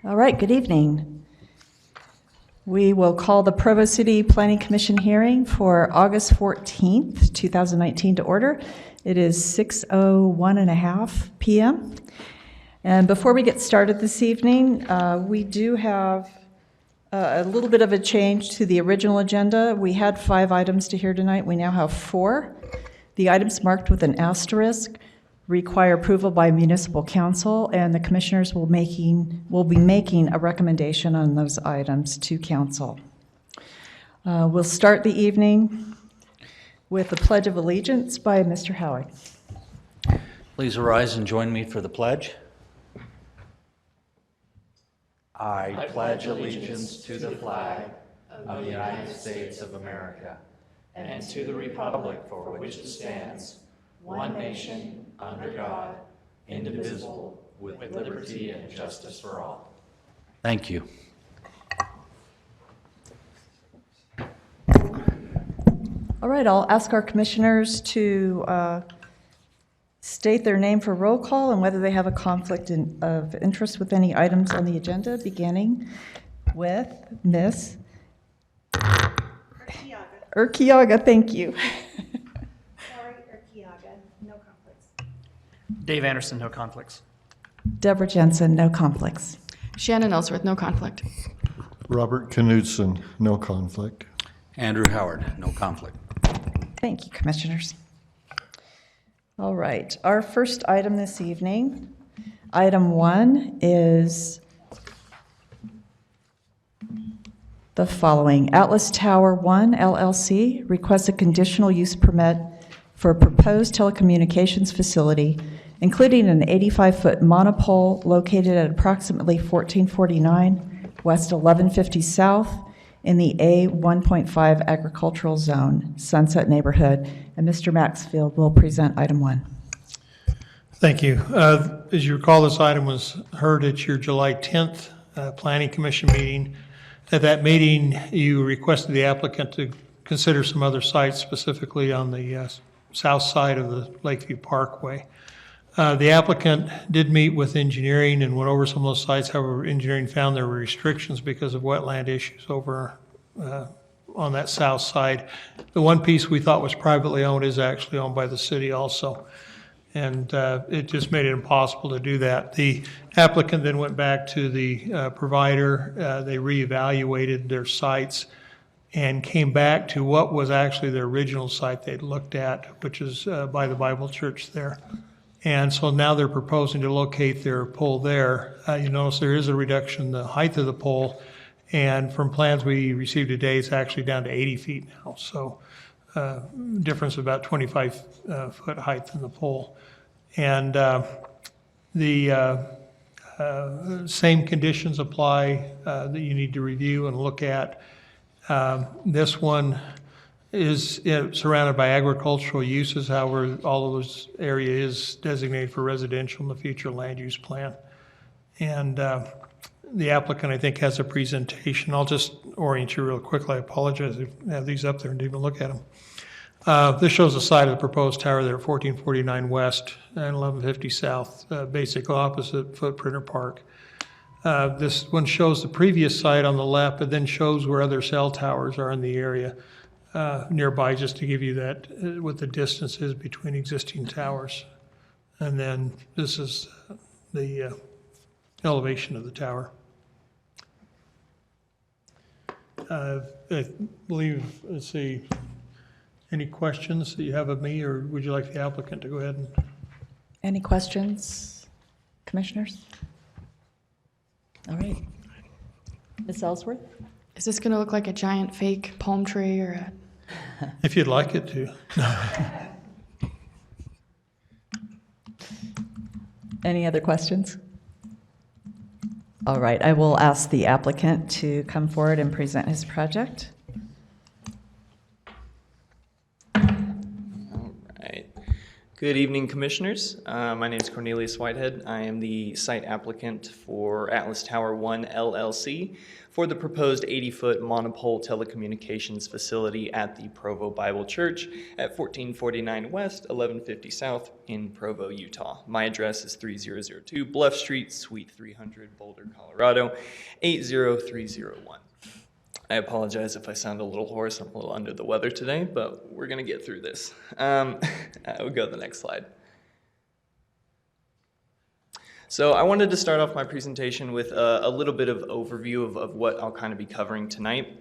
All right, good evening. We will call the Provo City Planning Commission hearing for August 14th, 2019 to order. It is 6:01 p.m. And before we get started this evening, we do have a little bit of a change to the original agenda. We had 5 items to hear tonight. We now have 4. The items marked with an asterisk require approval by Municipal Council, and the Commissioners will be making a recommendation on those items to Council. We'll start the evening with the Pledge of Allegiance by Mr. Howard. Please arise and join me for the pledge. I pledge allegiance to the flag of the United States of America and to the republic for which it stands, one nation, under God, indivisible, with liberty and justice for all. Thank you. All right, I'll ask our Commissioners to state their name for roll call and whether they have a conflict of interest with any items on the agenda, beginning with Ms. Urquiaga, thank you. Sorry, Urquiaga, no conflicts. Dave Anderson, no conflicts. Deborah Jensen, no conflicts. Shannon Ellsworth, no conflict. Robert Knudsen, no conflict. Andrew Howard, no conflict. Thank you, Commissioners. All right, our first item this evening, item 1 is the following. Atlas Tower 1 LLC requests a conditional use permit for a proposed telecommunications facility, including an 85-foot monopole located at approximately 1449 West 1150 South in the A1.5 agricultural zone, Sunset Neighborhood. And Mr. Maxfield will present item 1. Thank you. As you recall, this item was heard at your July 10th Planning Commission meeting. At that meeting, you requested the applicant to consider some other sites, specifically on the south side of the Lakeview Parkway. The applicant did meet with engineering and went over some of those sites. However, engineering found there were restrictions because of wetland issues over on that south side. The one piece we thought was privately owned is actually owned by the city also. And it just made it impossible to do that. The applicant then went back to the provider. They reevaluated their sites and came back to what was actually their original site they'd looked at, which is by the Bible Church there. And so now they're proposing to locate their pole there. You notice there is a reduction in the height of the pole, and from plans we received today, it's actually down to 80 feet now. So difference of about 25 foot height in the pole. And the same conditions apply that you need to review and look at. This one is surrounded by agricultural uses. However, all of this area is designated for residential in the future land use plan. And the applicant, I think, has a presentation. I'll just orient you real quickly. I apologize if I have these up there and didn't even look at them. This shows the side of the proposed tower there at 1449 West and 1150 South, basically opposite Footprinter Park. This one shows the previous site on the left, but then shows where other cell towers are in the area nearby, just to give you that, what the distance is between existing towers. And then this is the elevation of the tower. I believe, let's see, any questions that you have of me, or would you like the applicant to go ahead and? Any questions, Commissioners? All right. Ms. Ellsworth? Is this going to look like a giant fake palm tree or a... If you'd like it to. Any other questions? All right, I will ask the applicant to come forward and present his project. All right. Good evening, Commissioners. My name is Cornelius Whitehead. I am the site applicant for Atlas Tower 1 LLC for the proposed 80-foot monopole telecommunications facility at the Provo Bible Church at 1449 West, 1150 South in Provo, Utah. My address is 3002 Bluff Street, Suite 300, Boulder, Colorado, 80301. I apologize if I sound a little hoarse. I'm a little under the weather today, but we're going to get through this. We'll go to the next slide. So I wanted to start off my presentation with a little bit of overview of what I'll kind of be covering tonight.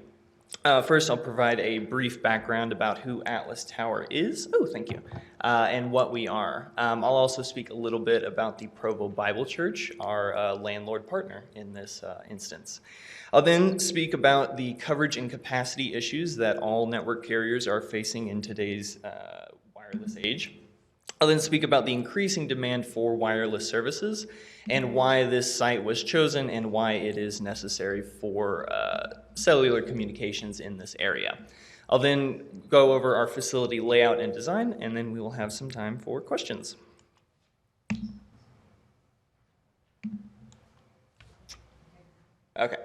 First, I'll provide a brief background about who Atlas Tower is. Oh, thank you. And what we are. I'll also speak a little bit about the Provo Bible Church, our landlord partner in this instance. I'll then speak about the coverage and capacity issues that all network carriers are facing in today's wireless age. I'll then speak about the increasing demand for wireless services and why this site was chosen and why it is necessary for cellular communications in this area. I'll then go over our facility layout and design, and then we will have some time for questions. Okay.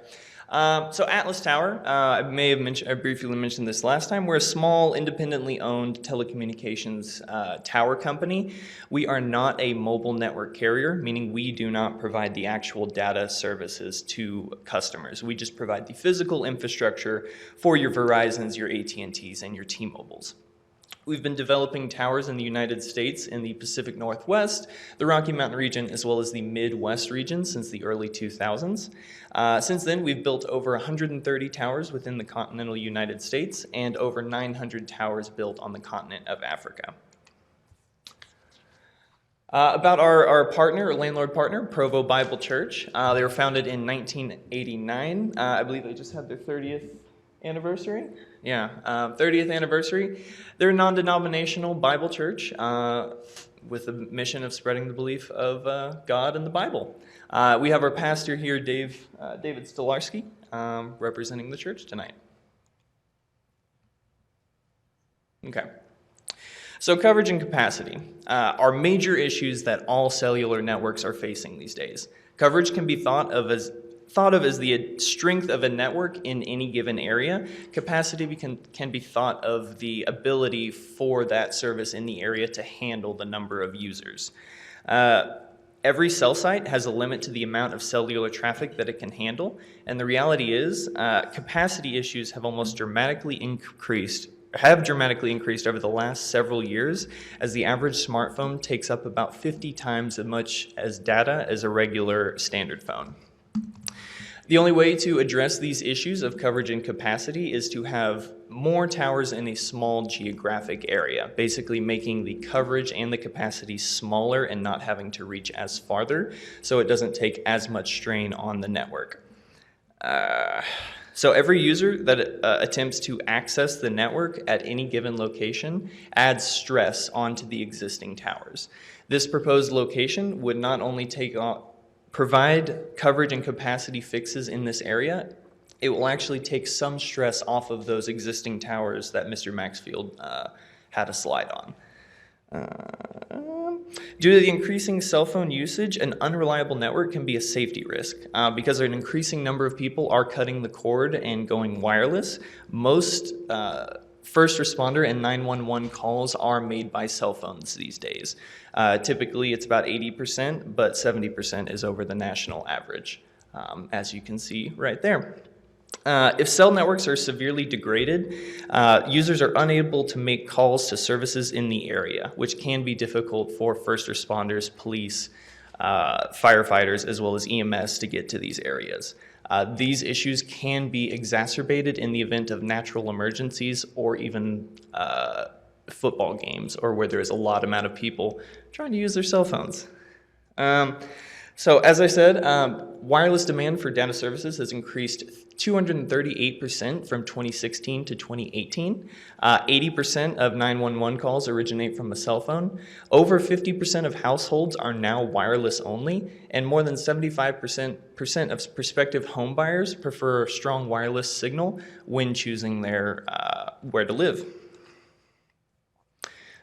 So Atlas Tower, I briefly mentioned this last time. We're a small, independently owned telecommunications tower company. We are not a mobile network carrier, meaning we do not provide the actual data services to customers. We just provide the physical infrastructure for your Verizons, your AT&Ts, and your T-Mobiles. We've been developing towers in the United States in the Pacific Northwest, the Rocky Mountain region, as well as the Midwest region since the early 2000s. Since then, we've built over 130 towers within the continental United States and over 900 towers built on the continent of Africa. About our partner, our landlord partner, Provo Bible Church. They were founded in 1989. I believe they just had their 30th anniversary? Yeah, 30th anniversary. They're a non-denominational Bible church with the mission of spreading the belief of God and the Bible. We have our pastor here, David Stolarski, representing the church tonight. Okay. So coverage and capacity are major issues that all cellular networks are facing these days. Coverage can be thought of as the strength of a network in any given area. Capacity can be thought of the ability for that service in the area to handle the number of users. Every cell site has a limit to the amount of cellular traffic that it can handle, and the reality is capacity issues have dramatically increased over the last several years, as the average smartphone takes up about 50 times as much as data as a regular standard phone. The only way to address these issues of coverage and capacity is to have more towers in a small geographic area, basically making the coverage and the capacity smaller and not having to reach as farther, so it doesn't take as much strain on the network. So every user that attempts to access the network at any given location adds stress onto the existing towers. This proposed location would not only provide coverage and capacity fixes in this area, it will actually take some stress off of those existing towers that Mr. Maxfield had a slide on. Due to the increasing cell phone usage, an unreliable network can be a safety risk. Because an increasing number of people are cutting the cord and going wireless, most first responder and 911 calls are made by cell phones these days. Typically, it's about 80%, but 70% is over the national average, as you can see right there. If cell networks are severely degraded, users are unable to make calls to services in the area, which can be difficult for first responders, police, firefighters, as well as EMS to get to these areas. These issues can be exacerbated in the event of natural emergencies or even football games, or where there is a lot amount of people trying to use their cell phones. So as I said, wireless demand for data services has increased 238% from 2016 to 2018. 80% of 911 calls originate from a cell phone. Over 50% of households are now wireless only, and more than 75% of prospective home buyers prefer a strong wireless signal when choosing their where to live.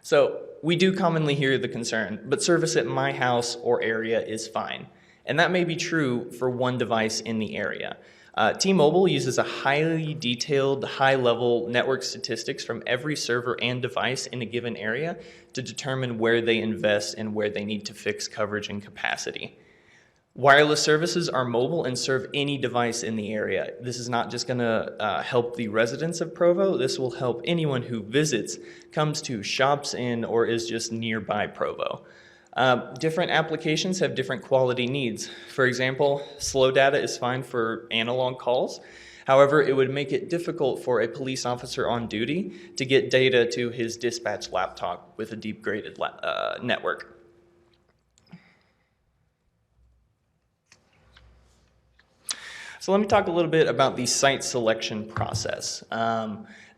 So we do commonly hear the concern, but service at my house or area is fine. And that may be true for one device in the area. T-Mobile uses a highly detailed, high-level network statistics from every server and device in a given area to determine where they invest and where they need to fix coverage and capacity. Wireless services are mobile and serve any device in the area. This is not just going to help the residents of Provo. This will help anyone who visits, comes to, shops in, or is just nearby Provo. Different applications have different quality needs. For example, slow data is fine for analog calls. However, it would make it difficult for a police officer on duty to get data to his dispatch laptop with a deep graded network. So let me talk a little bit about the site selection process.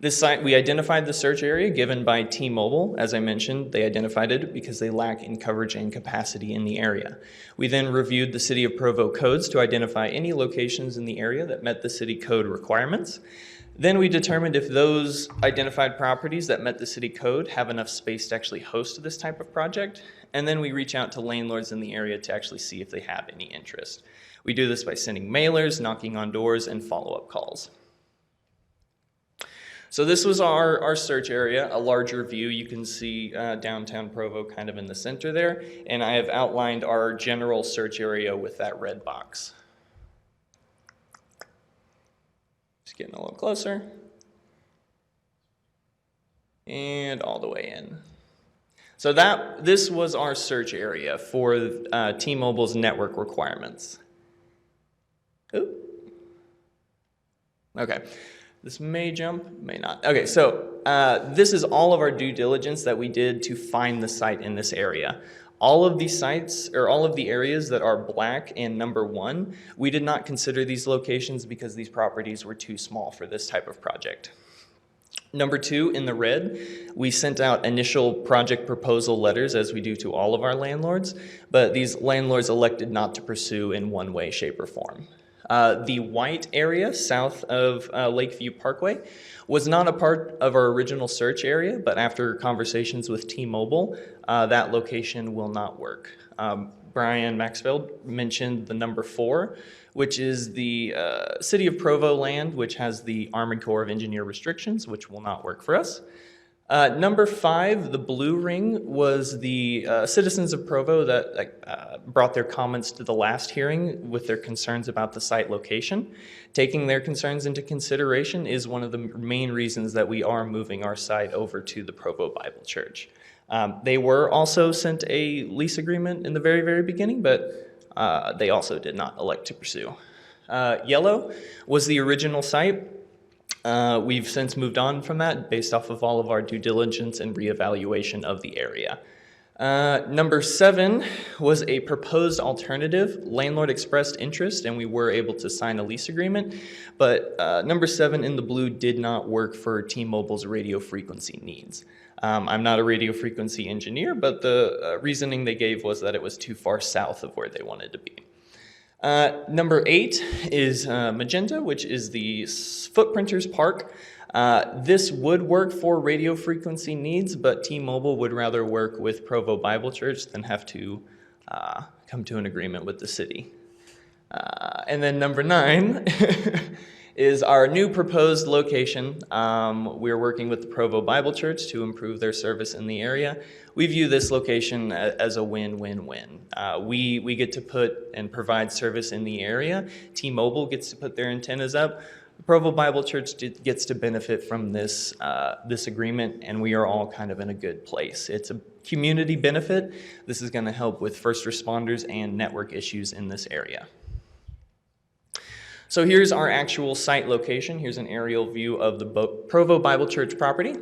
This site, we identified the search area given by T-Mobile. As I mentioned, they identified it because they lack in coverage and capacity in the area. We then reviewed the City of Provo codes to identify any locations in the area that met the city code requirements. Then we determined if those identified properties that met the city code have enough space to actually host this type of project. And then we reach out to landlords in the area to actually see if they have any interest. We do this by sending mailers, knocking on doors, and follow-up calls. So this was our search area, a larger view. You can see downtown Provo kind of in the center there, and I have outlined our general search area with that red box. Just getting a little closer. And all the way in. So this was our search area for T-Mobile's network requirements. Ooh. Okay. This may jump, may not. Okay, so this is all of our due diligence that we did to find the site in this area. All of these sites, or all of the areas that are black and number 1, we did not consider these locations because these properties were too small for this type of project. Number 2, in the red, we sent out initial project proposal letters, as we do to all of our landlords, but these landlords elected not to pursue in one way, shape, or form. The white area south of Lakeview Parkway was not a part of our original search area, but after conversations with T-Mobile, that location will not work. Brian Maxfield mentioned the number 4, which is the City of Provo land, which has the Army Corps of Engineer restrictions, which will not work for us. Number 5, the blue ring, was the citizens of Provo that brought their comments to the last hearing with their concerns about the site location. Taking their concerns into consideration is one of the main reasons that we are moving our site over to the Provo Bible Church. They were also sent a lease agreement in the very, very beginning, but they also did not elect to pursue. Yellow was the original site. We've since moved on from that based off of all of our due diligence and reevaluation of the area. Number 7 was a proposed alternative. Landlord expressed interest and we were able to sign a lease agreement, but number 7 in the blue did not work for T-Mobile's radio frequency needs. I'm not a radio frequency engineer, but the reasoning they gave was that it was too far south of where they wanted to be. Number 8 is magenta, which is the Footprinters Park. This would work for radio frequency needs, but T-Mobile would rather work with Provo Bible Church than have to come to an agreement with the city. And then number 9 is our new proposed location. We're working with the Provo Bible Church to improve their service in the area. We view this location as a win-win-win. We get to put and provide service in the area. T-Mobile gets to put their antennas up. The Provo Bible Church gets to benefit from this agreement, and we are all kind of in a good place. It's a community benefit. This is going to help with first responders and network issues in this area. So here's our actual site location. Here's an aerial view of the Provo Bible Church property.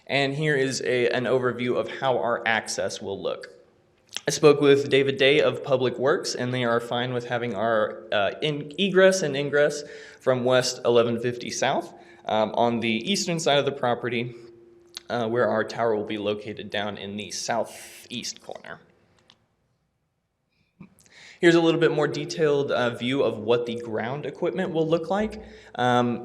And here is an overview of how our access will look. I spoke with David Day of Public Works, and they are fine with having our egress and ingress from West 1150 South on the eastern side of the property, where our tower will be located down in the southeast corner. Here's a little bit more detailed view of what the ground equipment will look like.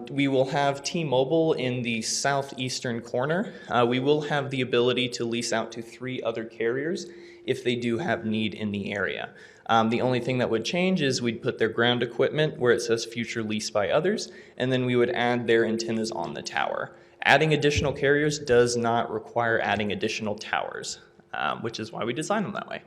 We will have T-Mobile in the southeastern corner. We will have the ability to lease out to 3 other carriers if they do have need in the area. The only thing that would change is we'd put their ground equipment where it says future lease by others, and then we would add their antennas on the tower. Adding additional carriers does not require adding additional towers, which is why we designed them that way.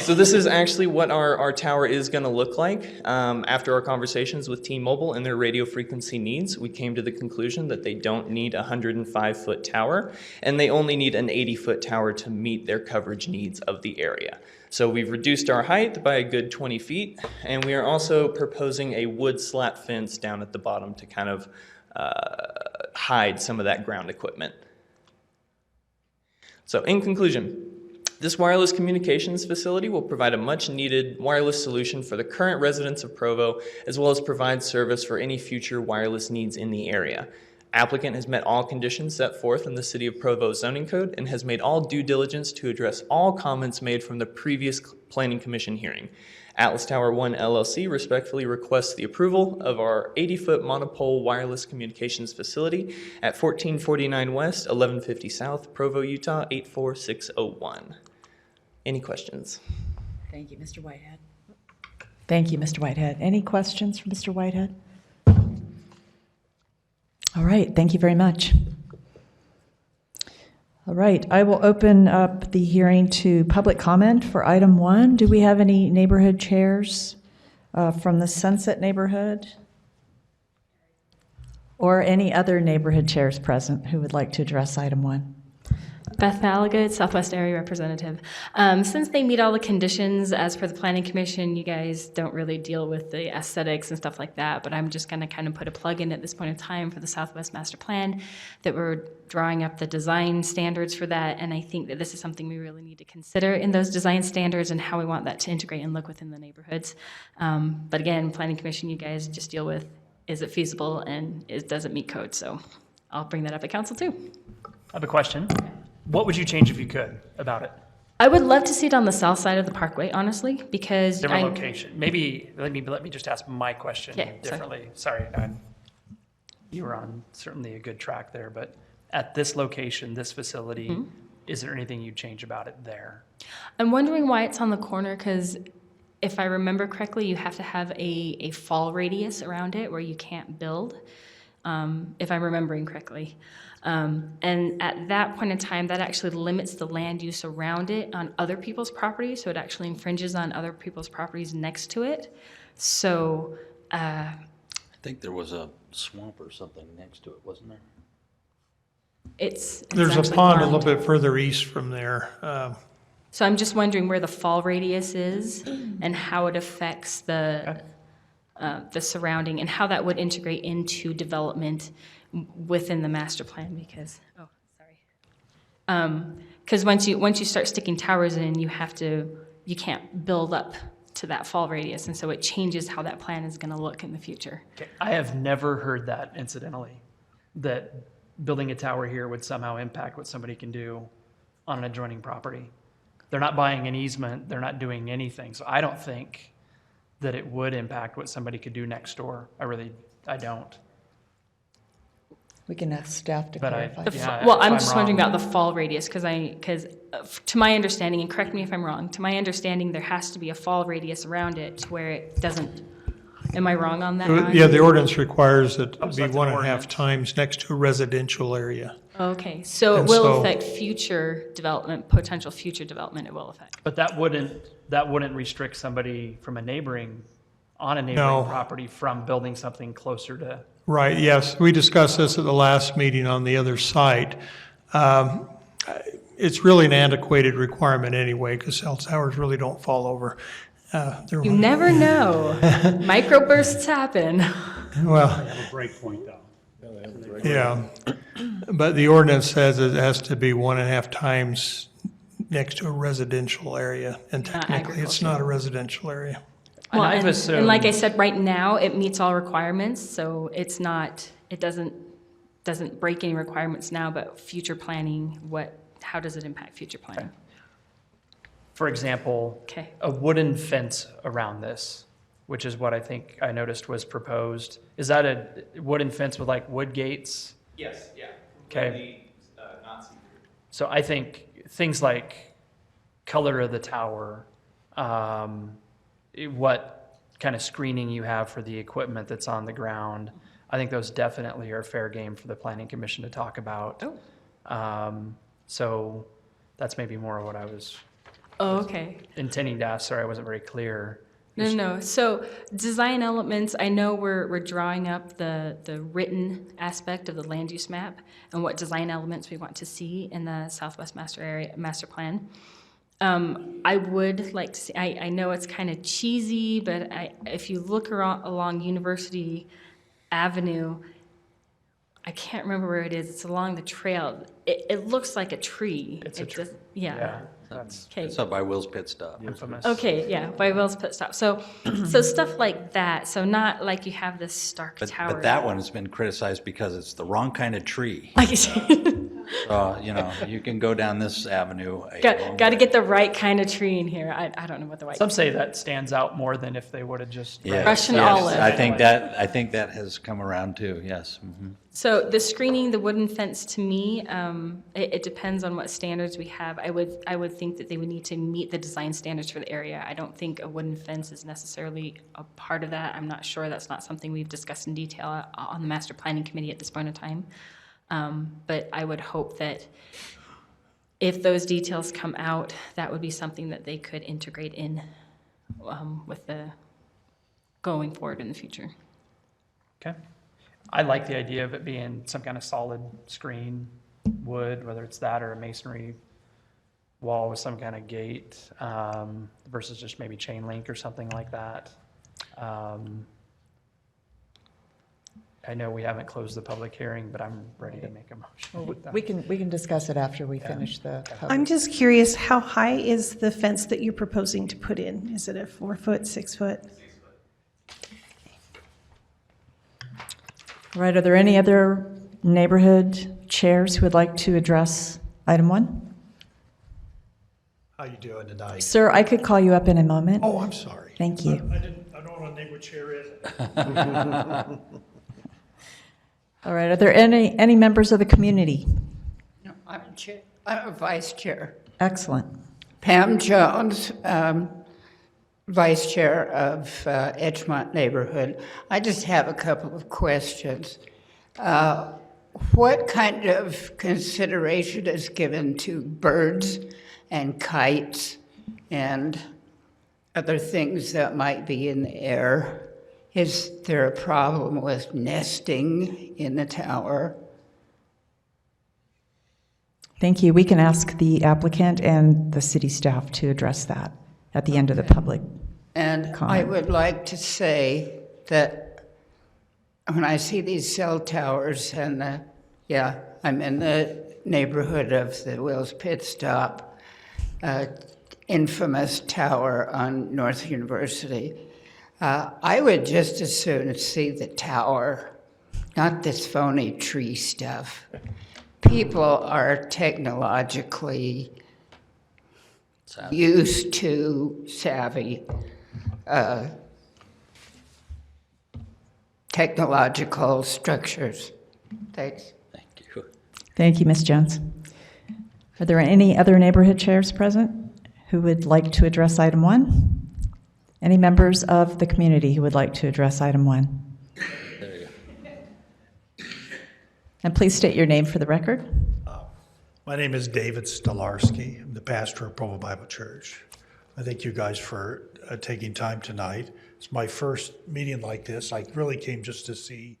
So this is actually what our tower is going to look like. After our conversations with T-Mobile and their radio frequency needs, we came to the conclusion that they don't need a 105-foot tower, and they only need an 80-foot tower to meet their coverage needs of the area. So we've reduced our height by a good 20 feet, and we are also proposing a wood slat fence down at the bottom to kind of hide some of that ground equipment. So in conclusion, this wireless communications facility will provide a much-needed wireless solution for the current residents of Provo, as well as provide service for any future wireless needs in the area. Applicant has met all conditions set forth in the City of Provo zoning code and has made all due diligence to address all comments made from the previous Planning Commission hearing. Atlas Tower 1 LLC respectfully requests the approval of our 80-foot monopole wireless communications facility at 1449 West, 1150 South, Provo, Utah, 84601. Any questions? Thank you, Mr. Whitehead. Thank you, Mr. Whitehead. Any questions for Mr. Whitehead? All right, thank you very much. All right, I will open up the hearing to public comment for item 1. Do we have any neighborhood chairs from the Sunset neighborhood? Or any other neighborhood chairs present who would like to address item 1? Beth Malagood, Southwest Area Representative. Since they meet all the conditions as per the Planning Commission, you guys don't really deal with the aesthetics and stuff like that, but I'm just going to kind of put a plug in at this point in time for the Southwest Master Plan that we're drawing up the design standards for that, and I think that this is something we really need to consider in those design standards and how we want that to integrate and look within the neighborhoods. But again, Planning Commission, you guys just deal with, is it feasible and does it meet code? So I'll bring that up at council too. I have a question. What would you change if you could about it? I would love to see it on the south side of the parkway, honestly, because Different location. Maybe let me just ask my question Okay, differently. Sorry, you were on certainly a good track there, but at this location, this facility, is there anything you'd change about it there? I'm wondering why it's on the corner, because if I remember correctly, you have to have a fall radius around it where you can't build, if I'm remembering correctly. And at that point in time, that actually limits the land use around it on other people's property, so it actually infringes on other people's properties next to it. So, I think there was a swamp or something next to it, wasn't there? it's There's a actually pond a farmed. little bit further east from there. So I'm just wondering where the fall radius is and how it affects the surrounding and how that would integrate into development within the master plan, because, because once you start sticking towers in, you can't build up to that fall radius, and so it changes how that plan is going to look in the future. Okay. I have never heard that, incidentally, that building a tower here would somehow impact what somebody can do on an adjoining property. They're not buying an easement, they're not doing anything, so I don't think that it would impact what somebody could do next door. I don't. We can ask staff to But clarify. Well, if I'm just wondering wrong. about the fall radius, because to my understanding, and correct me if I'm wrong, to my understanding, there has to be a fall radius around it to where it doesn't, am I wrong on that? Ryan? Yeah, the ordinance requires it to so be that's an 1.5 ordinance. times next to a residential area. Okay, so it And will so- affect future development, potential future development it will affect. But that wouldn't restrict somebody from a neighboring No. property from building something closer to. Right, yes, we discussed this at the last meeting on the other site. It's really an antiquated requirement anyway, because cell towers really don't fall over. They're- You never know. Microbursts happen. Well, yeah, but the ordinance says it has to be 1.5 times next to a residential area, and Not technically, it's not a residential area. Well, I've and like I assumed- said, right now, it meets all requirements, so it doesn't break any requirements now, but future planning, how does it impact future planning? for example, Okay. a wooden fence around this, which is what I think I noticed was proposed. Is that a wooden fence with like wood gates? Yes, yeah. Okay. Not see-through. So I think things like color of the tower, what kind of screening you have for the equipment that's on the ground, I think those definitely are fair game for the planning commission to talk about. So that's maybe more of what I was Oh, okay. intending to ask. Sorry, I wasn't very clear. No. So design elements, I know we're drawing up the written aspect of the land use map and what design elements we want to see in the Southwest Master Plan. I would like to see, I know it's kind of cheesy, but if you look along University Avenue, I can't remember where it is. It's along the trail. It looks like a tree. It's a tree. Yeah. That's Okay. It's up by Will's Pit Stop. infamous. Okay, yeah, by Will's Pit Stop. So stuff like that. So not like you have this stark tower. But that one has been criticized because it's the wrong kind of tree. Like, So, you can go down this avenue. got to get the right kind of tree in here. I don't know what the right. Some say that stands out more than if they would have just. Yes, Russian yes, olive. I think that has come around too, yes. Mhm. So the screening, the wooden fence, to me, it depends on what standards we have. I would think that they would need to meet the design standards for the area. I don't think a wooden fence is necessarily a part of that. I'm not sure. That's not something we've discussed in detail on the master planning committee at this point in time. But I would hope that if those details come out, that would be something that they could integrate in with the going forward in the future. Okay. I like the idea of it being some kind of solid screen, wood, whether it's that or a masonry wall with some kind of gate, versus just maybe chain link or something like that. I know we haven't closed the public hearing, but I'm ready to make a motion. with that. We can discuss it after we finish the public. I'm just curious, how high is the fence that you're proposing to put in? Is it a 4 foot, 6 foot? All right, are there any other neighborhood chairs who would like to address item 1? How you doing tonight? Sir, I could call you up in a moment. Oh, I'm sorry. Thank you. I don't know what a neighbor chair is. All right, are there any members of the community? No, I'm a vice chair. Excellent. Pam Jones, vice chair of Edgemont neighborhood. I just have a couple of questions. What kind of consideration is given to birds and kites and other things that might be in the air? Is there a problem with nesting in the tower? Thank you. We can ask the applicant and the city staff to address that at the end of the public. And I comment. would like to say that when I see these cell towers and I'm in the neighborhood of the Will's Pit Stop, infamous tower on North University. I would just as soon see the tower, not this phony tree stuff. People are technologically used to savvy technological structures. Thanks. Thank you. Thank you, Ms. Jones. Are there any other neighborhood chairs present who would like to address item 1? Any members of the community who would like to address item 1? There you go. And please state your name for the record. My name is David Stolarski. I'm the pastor of Provo Bible Church. I thank you guys for taking time tonight. It's my first meeting like this. I really came just to see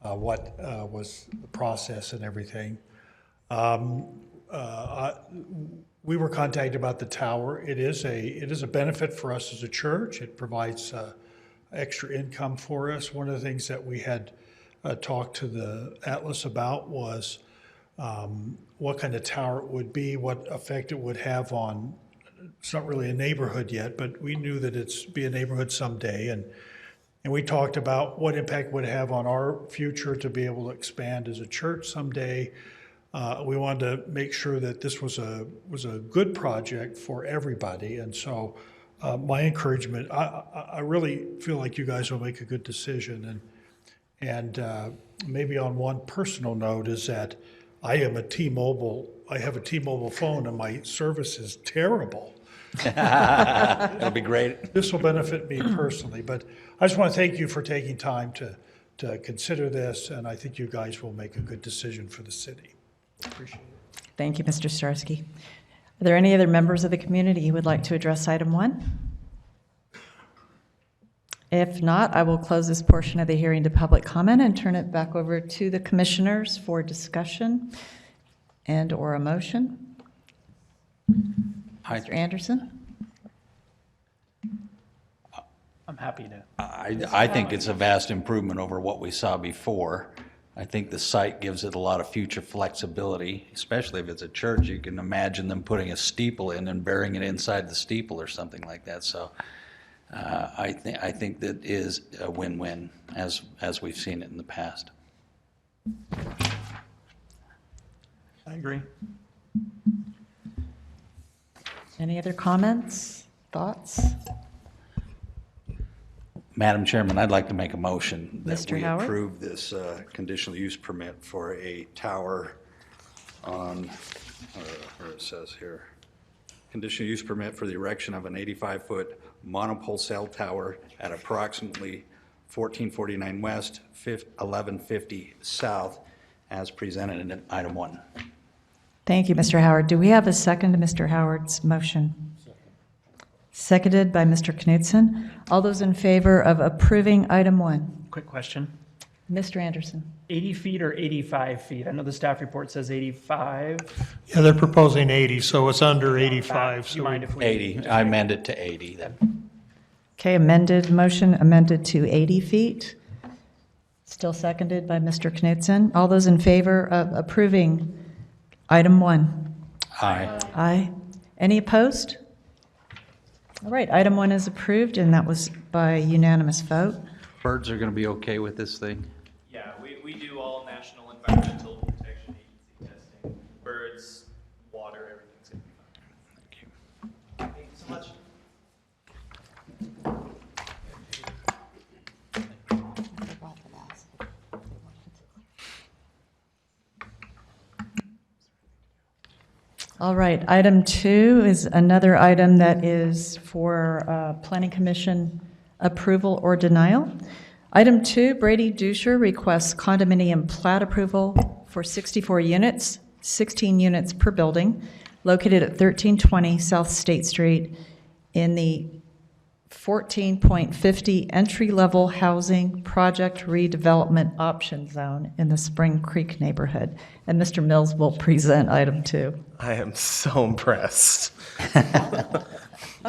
what was the process and everything. We were contacted about the tower. It is a benefit for us as a church. It provides extra income for us. One of the things that we had talked to the Atlas about was what kind of tower it would be, what effect it would have on, it's not really a neighborhood yet, but we knew that it's be a neighborhood someday. And we talked about what impact it would have on our future to be able to expand as a church someday. We wanted to make sure that this was a good project for everybody. And so my encouragement, I really feel like you guys will make a good decision. And maybe on one personal note is that I have a T-Mobile phone and my service is terrible. It'll be great. This will benefit me personally, but I just want to thank you for taking time to consider this, and I think you guys will make a good decision for the city. Appreciate it. Thank you, Mr. Starsky. Are there any other members of the community who would like to address item 1? If not, I will close this portion of the hearing to public comment and turn it back over to the commissioners for discussion and/or a motion. Mr. Anderson? I'm happy to. I think it's a vast improvement over what we saw before. I think the site gives it a lot of future flexibility, especially if it's a church. You can imagine them putting a steeple in and burying it inside the steeple or something like that. So I think that is a win-win as we've seen it in the past. I agree. Any other comments, thoughts? Madam Chairman, I'd like to make a motion that Mr. we Howard? approve this conditional use permit for a tower on, where it says here, conditional use permit for the erection of an 85-foot monopole cell tower at approximately 1449 West, 1150 South, as presented in item 1. Thank you, Mr. Howard. Do we have a second to Mr. Howard's motion? Seconded by Mr. Knudsen. All those in favor of approving item 1? Quick question. Mr. Anderson? 80 feet or 85 feet? I know the staff report says 85. Yeah, they're proposing 80, so it's under 85. Do you mind if we? 80, I amend it to 80 then. Okay, motion amended to 80 feet. Still seconded by Mr. Knudsen. All those in favor of approving item 1? Aye. Aye. Any opposed? All right, item 1 is approved, and that was by unanimous vote. Birds are going to be okay with this thing? Yeah, we do all National Environmental Protection Agency testing. Birds, water, everything's going to be fine. Thank you. Thank you so much. All right, item 2 is another item that is for Planning Commission approval or denial. Item 2, Brady Duscher requests condominium plat approval for 64 units, 16 units per building, located at 1320 South State Street in the 14.50 entry-level housing project redevelopment option zone in the Spring Creek neighborhood. And Mr. Mills will present item 2. I am so impressed.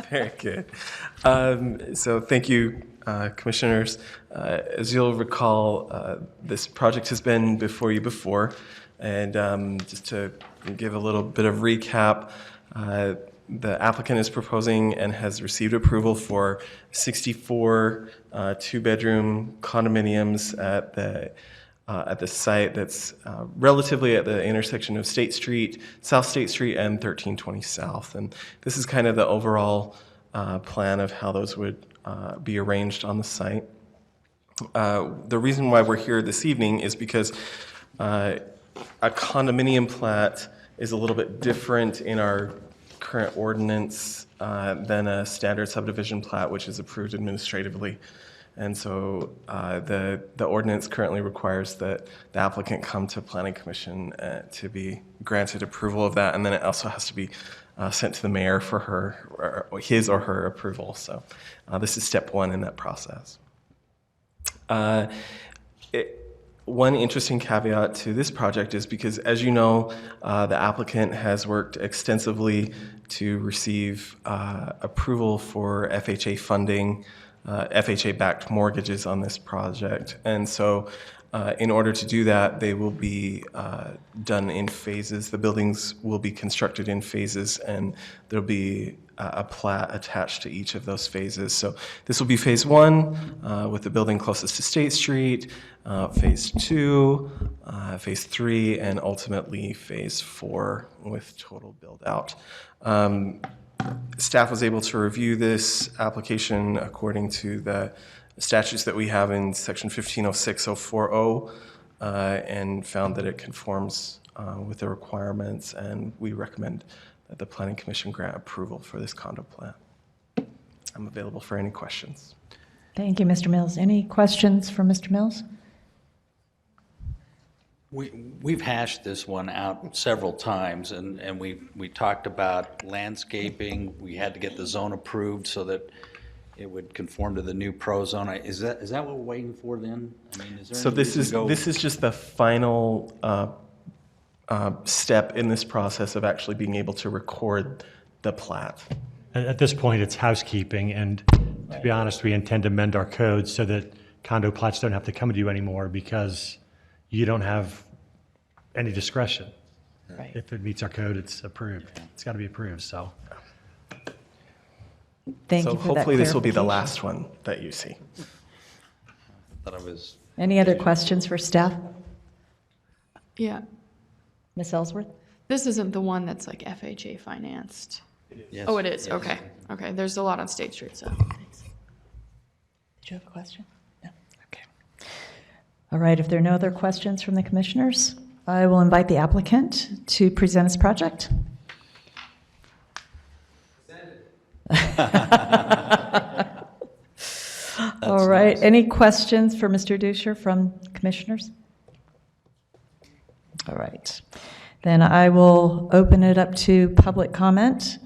Very good. So thank you, commissioners. As you'll recall, this project has been before you before. And just to give a little bit of recap, the applicant is proposing and has received approval for 64 two-bedroom condominiums at the site that's relatively at the intersection of State Street, South State Street, and 1320 South. And this is kind of the overall plan of how those would be arranged on the site. The reason why we're here this evening is because a condominium plat is a little bit different in our current ordinance than a standard subdivision plat, which is approved administratively. And so the ordinance currently requires that the applicant come to Planning Commission to be granted approval of that, and then it also has to be sent to the mayor for his or her approval. So this is step 1 in that process. One interesting caveat to this project is because, as you know, the applicant has worked extensively to receive approval for FHA funding FHA-backed mortgages on this project. And so in order to do that, they will be done in phases. The buildings will be constructed in phases, and there'll be a plat attached to each of those phases. So this will be phase 1 with the building closest to State Street, phase 2, phase 3, and ultimately phase 4 with total build out. Staff was able to review this application according to the statutes that we have in section 1506.040 and found that it conforms with the requirements, and we recommend that the Planning Commission grant approval for this condo plan. I'm available for any questions. Thank you, Mr. Mills. Any questions for Mr. Mills? We've hashed this one out several times, and we talked about landscaping. We had to get the zone approved so that it would conform to the new pro zone. Is that what we're waiting for then? I mean, is there So any this reason to go- is just the final step in this process of actually being able to record the plat. At this point, it's housekeeping, and to be honest, we intend to amend our code so that condo plats don't have to come to you anymore because you don't have any discretion. Right. If it meets our code, it's approved. It's got to be approved, so. Thank So you for that hopefully this will be the clarification. last one that you see. Thought I was. Any other questions for staff? Yeah, Ms. Ellsworth? this isn't the one that's like FHA financed. Yes. Oh, it is, Yes. okay, okay, there's a lot on State Street, so. Did you have a question? No? Okay. All right, if there are no other questions from the commissioners, I will invite the applicant to present his project. All right, any questions for Mr. Duscher from commissioners? All right, then I will open it up to public comment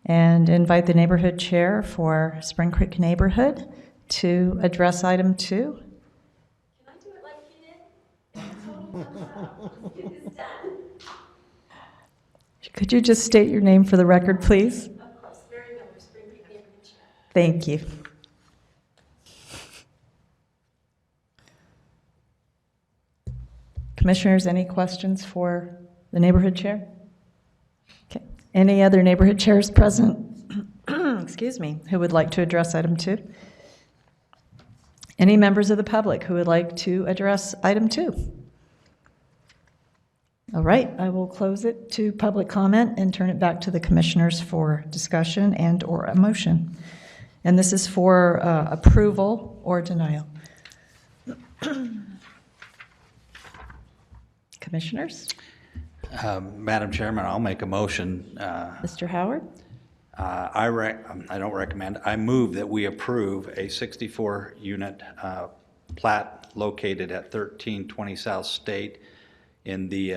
and invite the neighborhood chair for Spring Creek neighborhood to address item 2. Can I do it like you did? Could you just state your name for the record, please? Of course, Mary Miller, Spring Creek neighborhood chair. Thank you. Commissioners, any questions for the neighborhood chair? Okay. Any other neighborhood chairs present, excuse me, who would like to address item 2? Any members of the public who would like to address item 2? All right, I will close it to public comment and turn it back to the commissioners for discussion and/or a motion. And this is for approval or denial. Commissioners? Madam Chairman, I'll make a motion. Mr. Howard? I don't recommend. I move that we approve a 64-unit plat located at 1320 South State in the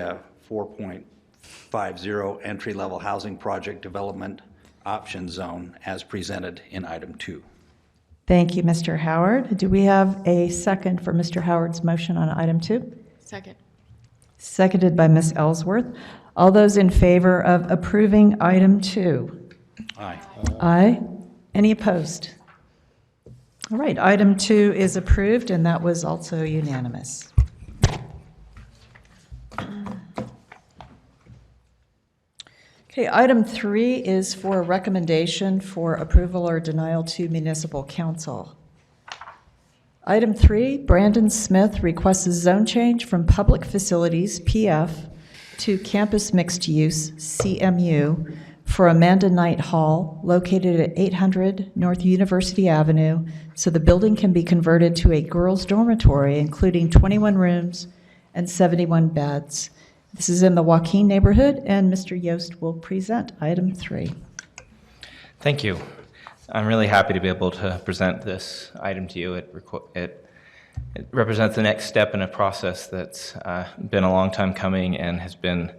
4.50 entry-level housing project development option zone as presented in item 2. Thank you, Mr. Howard. Do we have a second for Mr. Howard's motion on item 2? Second. Seconded by Ms. Ellsworth. All those in favor of approving item 2? Aye. Aye. Any opposed? All right, item 2 is approved, and that was also unanimous. Okay, item 3 is for a recommendation for approval or denial to Municipal Council. Item 3, Brandon Smith requests a zone change from Public Facilities, PF, to Campus Mixed Use, CMU, for Amanda Knight Hall, located at 800 North University Avenue, so the building can be converted to a girls' dormitory, including 21 rooms and 71 beds. This is in the Joaquin neighborhood, and Mr. Yost will present item 3. Thank you. I'm really happy to be able to present this item to you. It represents the next step in a process that's been a long time coming and has been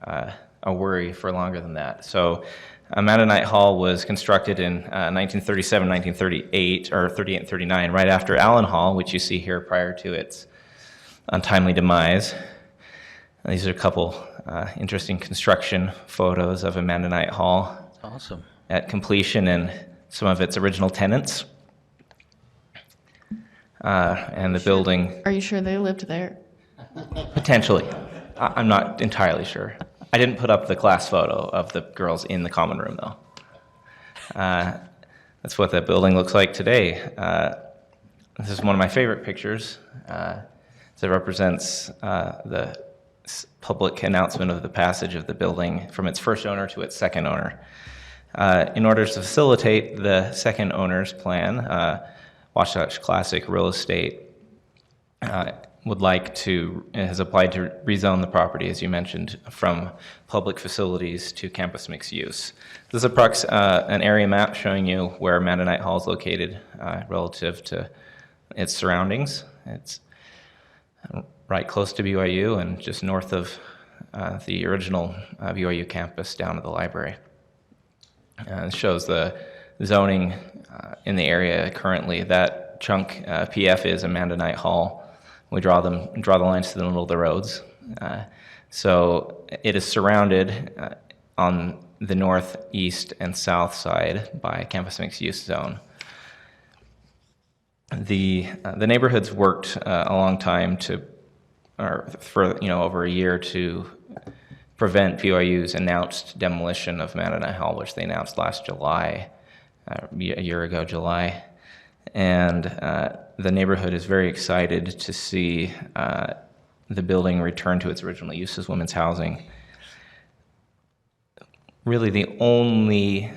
a worry for longer than that. So Amanda Knight Hall was constructed in 1937, 1938, or 38 and 39, right after Allen Hall, which you see here prior to its untimely demise. These are a couple interesting construction photos of Amanda Knight Hall. Awesome. At completion and some of its original tenants. and the building, Are you sure they lived there? potentially. I'm not entirely sure. I didn't put up the class photo of the girls in the common room, though. That's what that building looks like today. This is one of my favorite pictures. It represents the public announcement of the passage of the building from its first owner to its second owner. In order to facilitate the second owner's plan, Wasatch Classic Real Estate has applied to rezone the property, as you mentioned, from public facilities to campus mixed use. This is an area map showing you where Amanda Hall is located relative to its surroundings. It's right close to BYU and just north of the original BYU campus down to the library. It shows the zoning in the area currently. That chunk PF is Amanda Hall. We draw the lines to the middle of the roads. So it is surrounded on the north, east, and south side by a campus mixed use zone. The neighborhood's worked a long time for over a year to prevent BYU's announced demolition of Amanda Hall, which they announced last July, a year ago, July. And the neighborhood is very excited to see the building return to its original use as women's housing. Really the only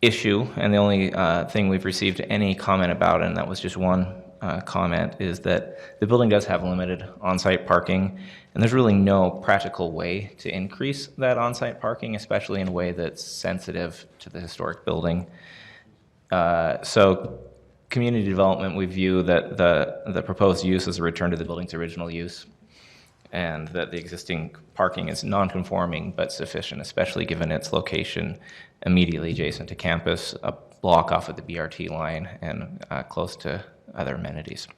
issue and the only thing we've received any comment about, and that was just one comment, is that the building does have limited on-site parking, and there's really no practical way to increase that on-site parking, especially in a way that's sensitive to the historic building. So community development, we view that the proposed use is a return to the building's original use, and that the existing parking is non-conforming but sufficient, especially given its location immediately adjacent to campus, a block off of the BRT line, and close to other amenities.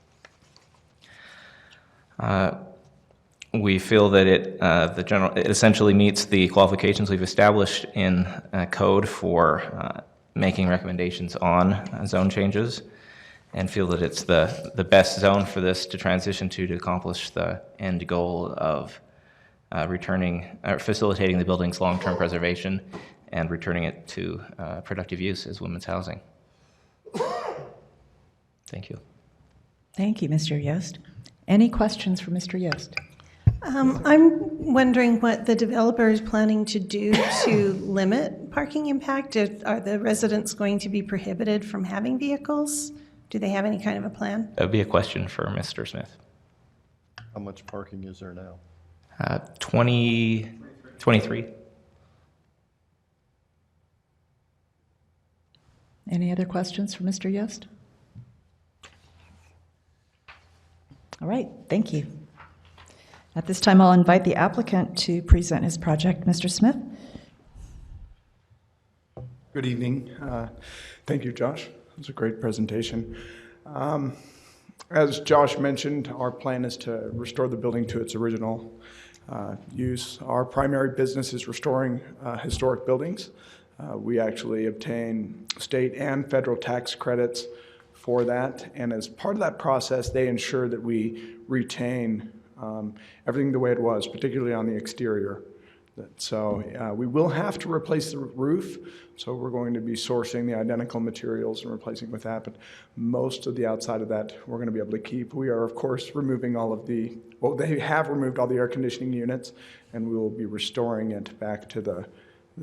We feel that it essentially meets the qualifications we've established in code for making recommendations on zone changes, and feel that it's the best zone for this to transition to accomplish the end goal of facilitating the building's long-term preservation and returning it to productive use as women's housing. Thank you. Thank you, Mr. Yost. Any questions for Mr. Yost? I'm wondering what the developer is planning to do to limit parking impact. Are the residents going to be prohibited from having vehicles? Do they have any kind of a plan? That would be a question for Mr. Smith. How much parking is there now? 23. Any other questions for Mr. Yost? All right, thank you. At this time, I'll invite the applicant to present his project. Mr. Smith? Good evening. Thank you, Josh. It was a great presentation. As Josh mentioned, our plan is to restore the building to its original use. Our primary business is restoring historic buildings. We actually obtain state and federal tax credits for that, and as part of that process, they ensure that we retain everything the way it was, particularly on the exterior. So we will have to replace the roof, so we're going to be sourcing the identical materials and replacing with that, but most of the outside of that we're going to be able to keep. We are, of course, removing they have removed all the air conditioning units, and we will be restoring it back to the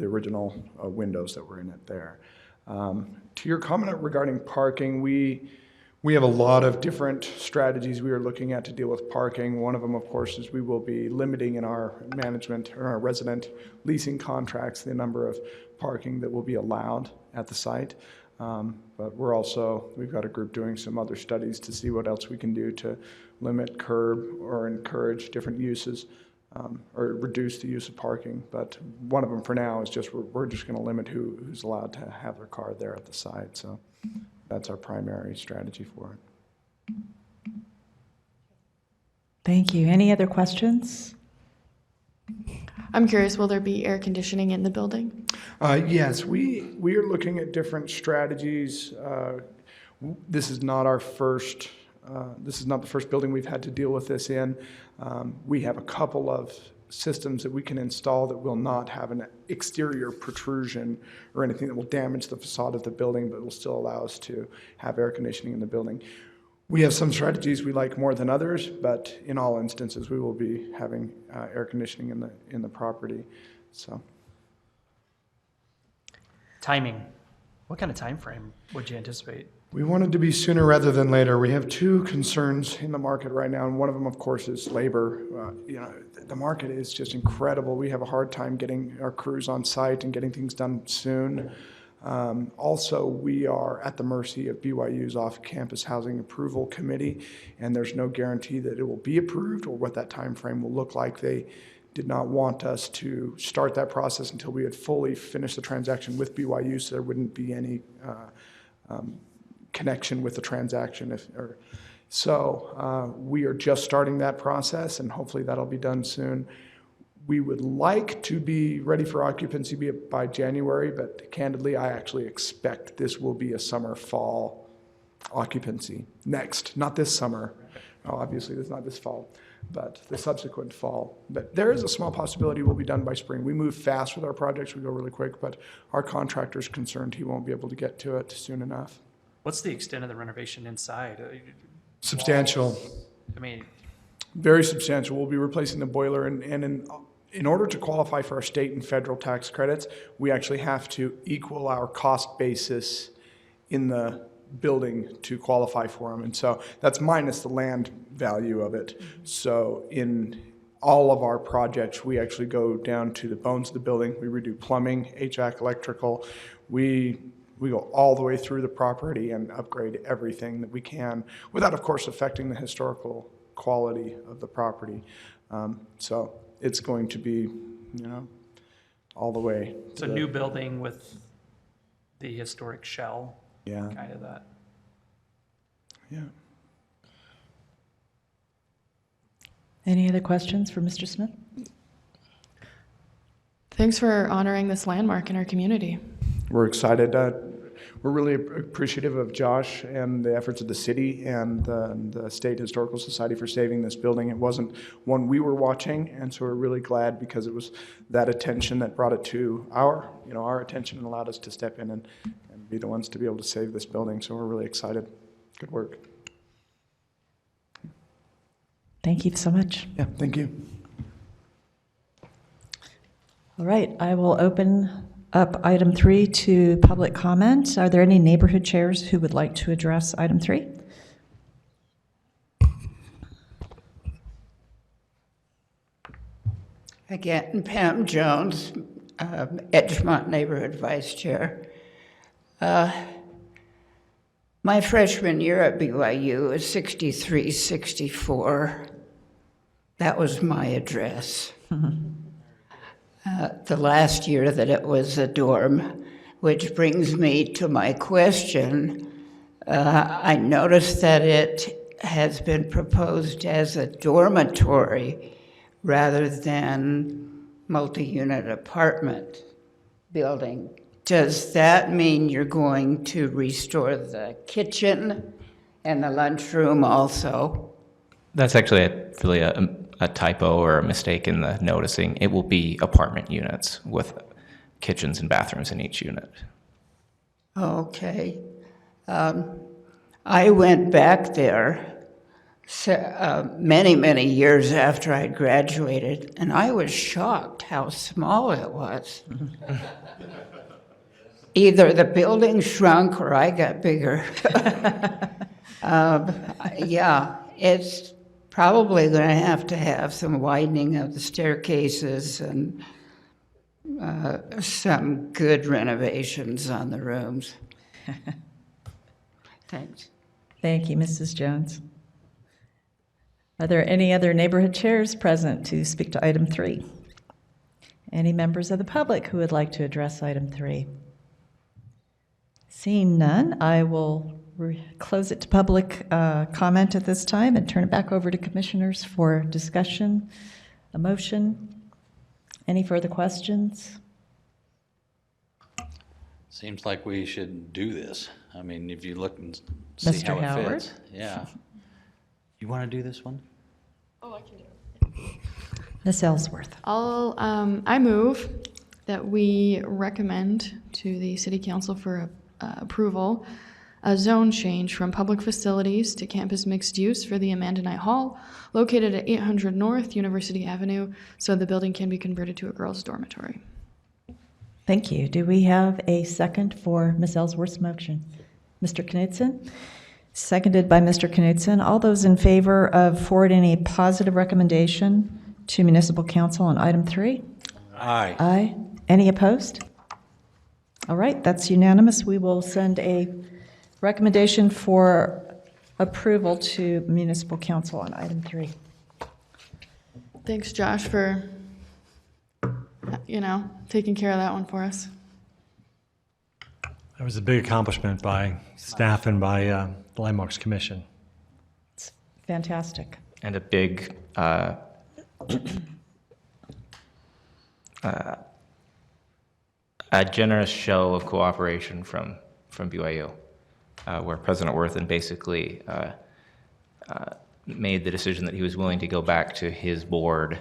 original windows that were in it there. To your comment regarding parking, we have a lot of different strategies we are looking at to deal with parking. One of them, of course, is we will be limiting in our management or our resident leasing contracts the number of parking that will be allowed at the site. But we've got a group doing some other studies to see what else we can do to limit, curb, or encourage different uses, or reduce the use of parking. But one of them for now is just we're just going to limit who's allowed to have their car there at the site. So that's our primary strategy for it. Thank you. Any other questions? I'm curious, will there be air conditioning in the building? Yes, we are looking at different strategies. This is not our first, this is not the first building we've had to deal with this in. We have a couple of systems that we can install that will not have an exterior protrusion or anything that will damage the facade of the building, but will still allow us to have air conditioning in the building. We have some strategies we like more than others, but in all instances, we will be having air conditioning in the property. So, Timing. What kind of time frame would you anticipate? we wanted to be sooner rather than later. We have two concerns in the market right now, and one of them, of course, is labor. The market is just incredible. We have a hard time getting our crews on site and getting things done soon. Also, we are at the mercy of BYU's off-campus housing approval committee, and there's no guarantee that it will be approved or what that time frame will look like. They did not want us to start that process until we had fully finished the transaction with BYU, so there wouldn't be any connection with the transaction. So we are just starting that process, and hopefully that'll be done soon. We would like to be ready for occupancy by January, but candidly, I actually expect this will be a summer-fall occupancy next, not this summer. Obviously, it's not this fall, but the subsequent fall. But there is a small possibility we'll be done by spring. We move fast with our projects. We go really quick, but our contractor's concerned he won't be able to get to it soon enough. What's the extent of the renovation inside? Substantial. I mean, very substantial. We'll be replacing the boiler, and in order to qualify for our state and federal tax credits, we actually have to equal our cost basis in the building to qualify for them. And so that's minus the land value of it. So in all of our projects, we actually go down to the bones of the building. We redo plumbing, HVAC, electrical. We go all the way through the property and upgrade everything that we can without, of course, affecting the historical quality of the property. So it's going to be, all the way. It's a new building with the historic shell. Yeah. Kind of that. Yeah. Any other questions for Mr. Smith? Thanks for honoring this landmark in our community. We're excited. We're really appreciative of Josh and the efforts of the city and the State Historical Society for saving this building. It wasn't one we were watching, and so we're really glad because it was that attention that brought it to our attention and allowed us to step in and be the ones to be able to save this building. So we're really excited. Good work. Thank you so much. Yeah, thank you. All right, I will open up item 3 to public comment. Are there any neighborhood chairs who would like to address item 3? Again, Pam Jones, Edgemont Neighborhood Vice Chair. My freshman year at BYU was 6364. That was my address. The last year that it was a dorm, which brings me to my question. I noticed that it has been proposed as a dormitory rather than multi-unit apartment building. Does that mean you're going to restore the kitchen and the lunchroom also? That's actually really a typo or a mistake in the noticing. It will be apartment units with kitchens and bathrooms in each unit. Okay. I went back there many, many years after I graduated, and I was shocked how small it was. Either the building shrunk or I got bigger. Yeah, it's probably going to have some widening of the staircases and some good renovations on the rooms. Thanks. Thank you, Mrs. Jones. Are there any other neighborhood chairs present to speak to item 3? Any members of the public who would like to address item 3? Seeing none, I will close it to public comment at this time and turn it back over to commissioners for discussion, a motion. Any further questions? Seems like we should do this. I mean, if you look and see Mr. how it Howard? fits. Yeah. You want to do this one? Oh, I can do it. Ms. Ellsworth. I move that we recommend to the City Council for approval a zone change from public facilities to campus mixed use for the Amanda Knight Hall located at 800 North University Avenue so the building can be converted to a girls' dormitory. Thank you. Do we have a second for Ms. Ellsworth's motion? Mr. Knudsen? Seconded by Mr. Knudsen. All those in favor of forwarding a positive recommendation to Municipal Council on item 3? Aye. Aye. Any opposed? All right, that's unanimous. We will send a recommendation for approval to Municipal Council on item 3. Thanks, Josh, for, taking care of that one for us. That was a big accomplishment by staff and by the Landmarks Commission. It's fantastic. And a big a generous show of cooperation from BYU, where President Worthen basically made the decision that he was willing to go back to his board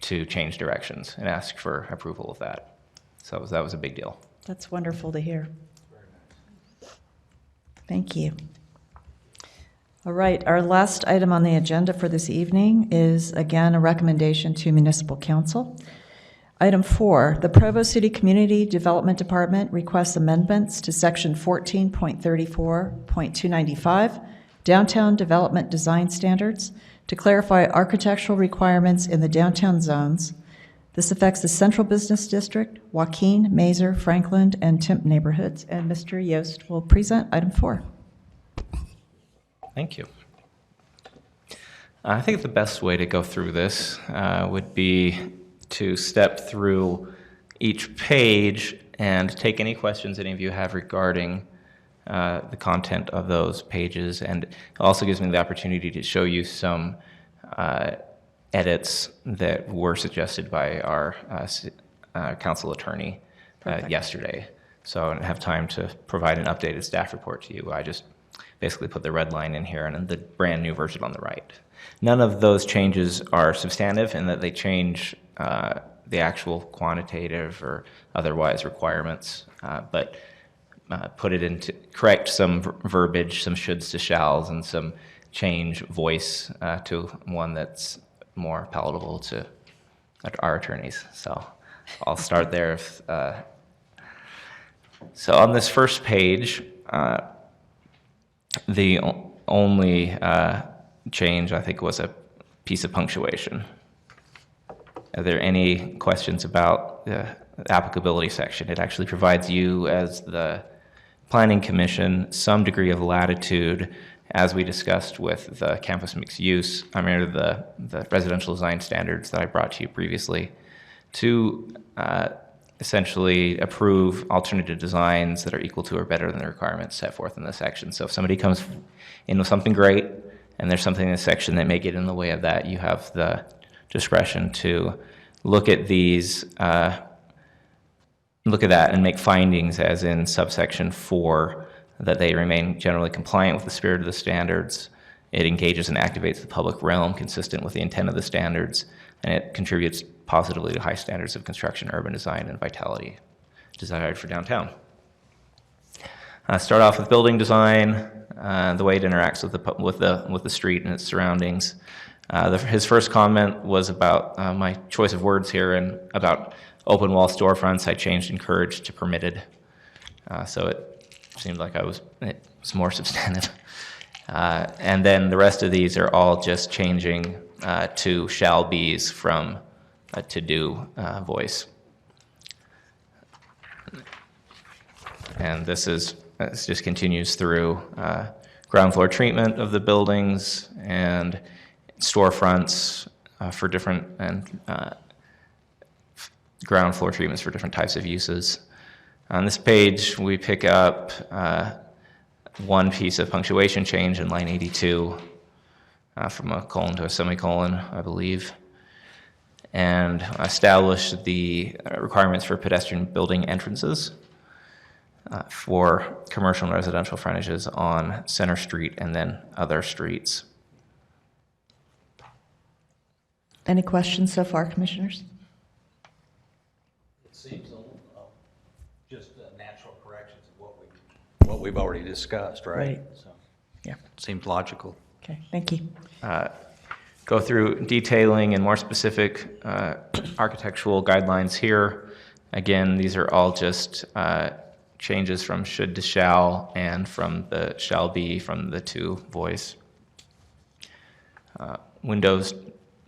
to change directions and ask for approval of that. So that was a big deal. That's wonderful to hear. Thank you. All right, our last item on the agenda for this evening is, again, a recommendation to Municipal Council. Item 4, the Provo City Community Development Department requests amendments to Section 14.34.295, Downtown Development Design Standards, to clarify architectural requirements in the downtown zones. This affects the Central Business District, Joaquin, Mazer, Frankland, and Temp neighborhoods. And Mr. Yost will present item 4. Thank you. I think the best way to go through this would be to step through each page and take any questions any of you have regarding the content of those pages. And it also gives me the opportunity to show you some edits that were suggested by our council attorney yesterday. So I don't have time to provide an updated staff report to you. I just basically put the red line in here and then the brand new version on the right. None of those changes are substantive in that they change the actual quantitative or otherwise requirements, but put it into, correct some verbiage, some shoulds to shalls, and some change voice to one that's more palatable to our attorneys. So I'll start there. So on this first page, the only change, I think, was a piece of punctuation. Are there any questions about the applicability section? It actually provides you, as the Planning Commission, some degree of latitude, as we discussed with the campus mixed use, the residential design standards that I brought to you previously, to essentially approve alternative designs that are equal to or better than the requirements set forth in this section. So if somebody comes in with something great, and there's something in this section that may get in the way of that, you have the discretion to look at these, look at that and make findings, as in subsection 4, that they remain generally compliant with the spirit of the standards. It engages and activates the public realm consistent with the intent of the standards, and it contributes positively to high standards of construction, urban design, and vitality desired for downtown. Start off with building design, the way it interacts with the street and its surroundings. His first comment was about my choice of words here, and about open wall storefronts. I changed encouraged to permitted, so it seemed like it was more substantive. And then the rest of these are all just changing to shall be's from a to do voice. And this just continues through ground floor treatment of the buildings and storefronts for different, and ground floor treatments for different types of uses. On this page, we pick up one piece of punctuation change in line 82 from a colon to a semicolon, I believe, and establish the requirements for pedestrian building entrances. for commercial and residential frontages on Center Street and then other streets. Any questions so far, commissioners? It seems just natural corrections of what we've already discussed, right? Right. So, Yeah. seems logical. Okay, thank you. Go through detailing and more specific architectural guidelines here. Again, these are all just changes from should to shall and from the shall be from the to voice. Windows,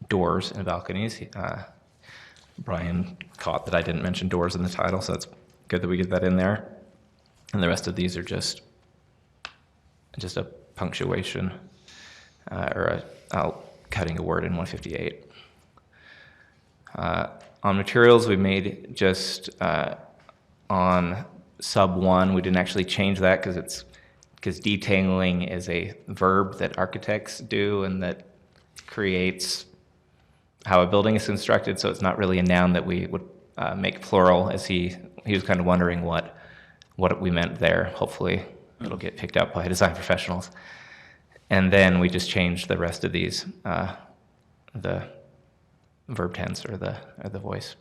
doors, and balconies. Brian caught that I didn't mention doors in the title, so it's good that we get that in there. And the rest of these are just a punctuation or cutting a word in 158. On materials, we made just on sub 1, we didn't actually change that because detailing is a verb that architects do and that creates how a building is constructed, so it's not really a noun that we would make plural, as he was kind of wondering what we meant there. Hopefully it'll get picked up by design professionals. And then we just changed the rest of these, the verb tense or the voice.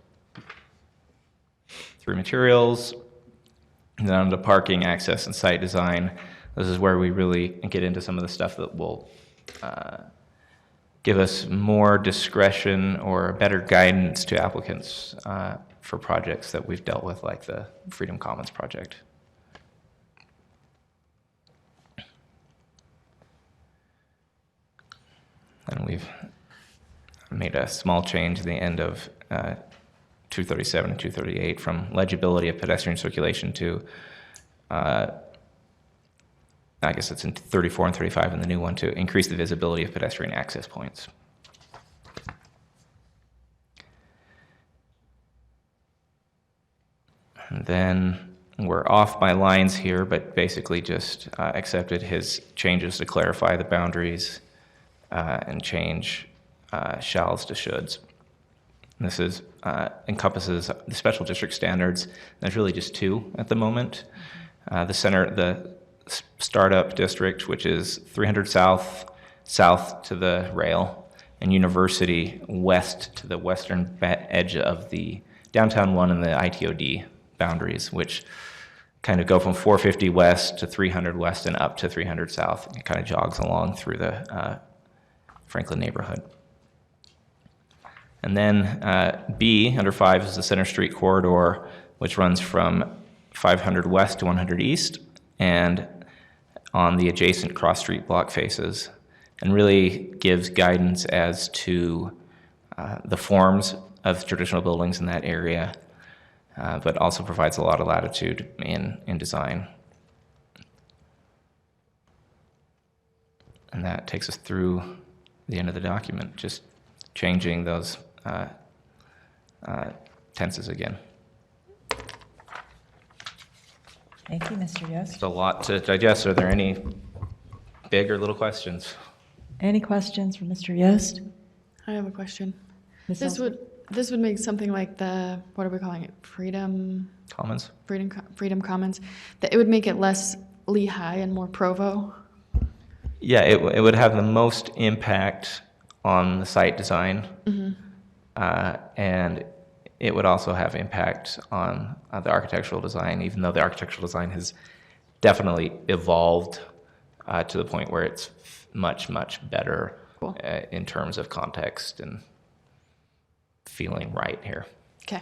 Through materials, and then on to parking, access, and site design. This is where we really get into some of the stuff that will give us more discretion or better guidance to applicants for projects that we've dealt with, like the Freedom Commons project. And we've made a small change at the end of 237 and 238 from legibility of pedestrian circulation to, I guess it's in 34 and 35 in the new one, to increase the visibility of pedestrian access points. And then we're off by lines here, but basically just accepted his changes to clarify the boundaries and change shalls to shoulds. And this is encompasses the special district standards. There's really just two at the moment. The startup district, which is 300 south to the rail, and University west to the western edge of the downtown one and the ITOD boundaries, which kind of go from 450 west to 300 west and up to 300 south. It kind of jogs along through the Frankland neighborhood. And then B, under 5, is the Center Street corridor, which runs from 500 west to 100 east and on the adjacent cross-street block faces, and really gives guidance as to the forms of traditional buildings in that area, but also provides a lot of latitude in design. And that takes us through the end of the document, just changing those tenses again. Thank you, Mr. Yost. It's a lot to digest. Are there any big or little questions? Any questions for Mr. Yost? I have a question. Ms. This would make something like the, what are we calling it? Freedom Commons? Freedom Commons. That it would make it less Lehigh and more Provo. Yeah, it would have the most impact on the site design. Mm-hmm. And it would also have impact on the architectural design, even though the architectural design has definitely evolved to the point where it's much, much better in terms of context and feeling right here. Okay.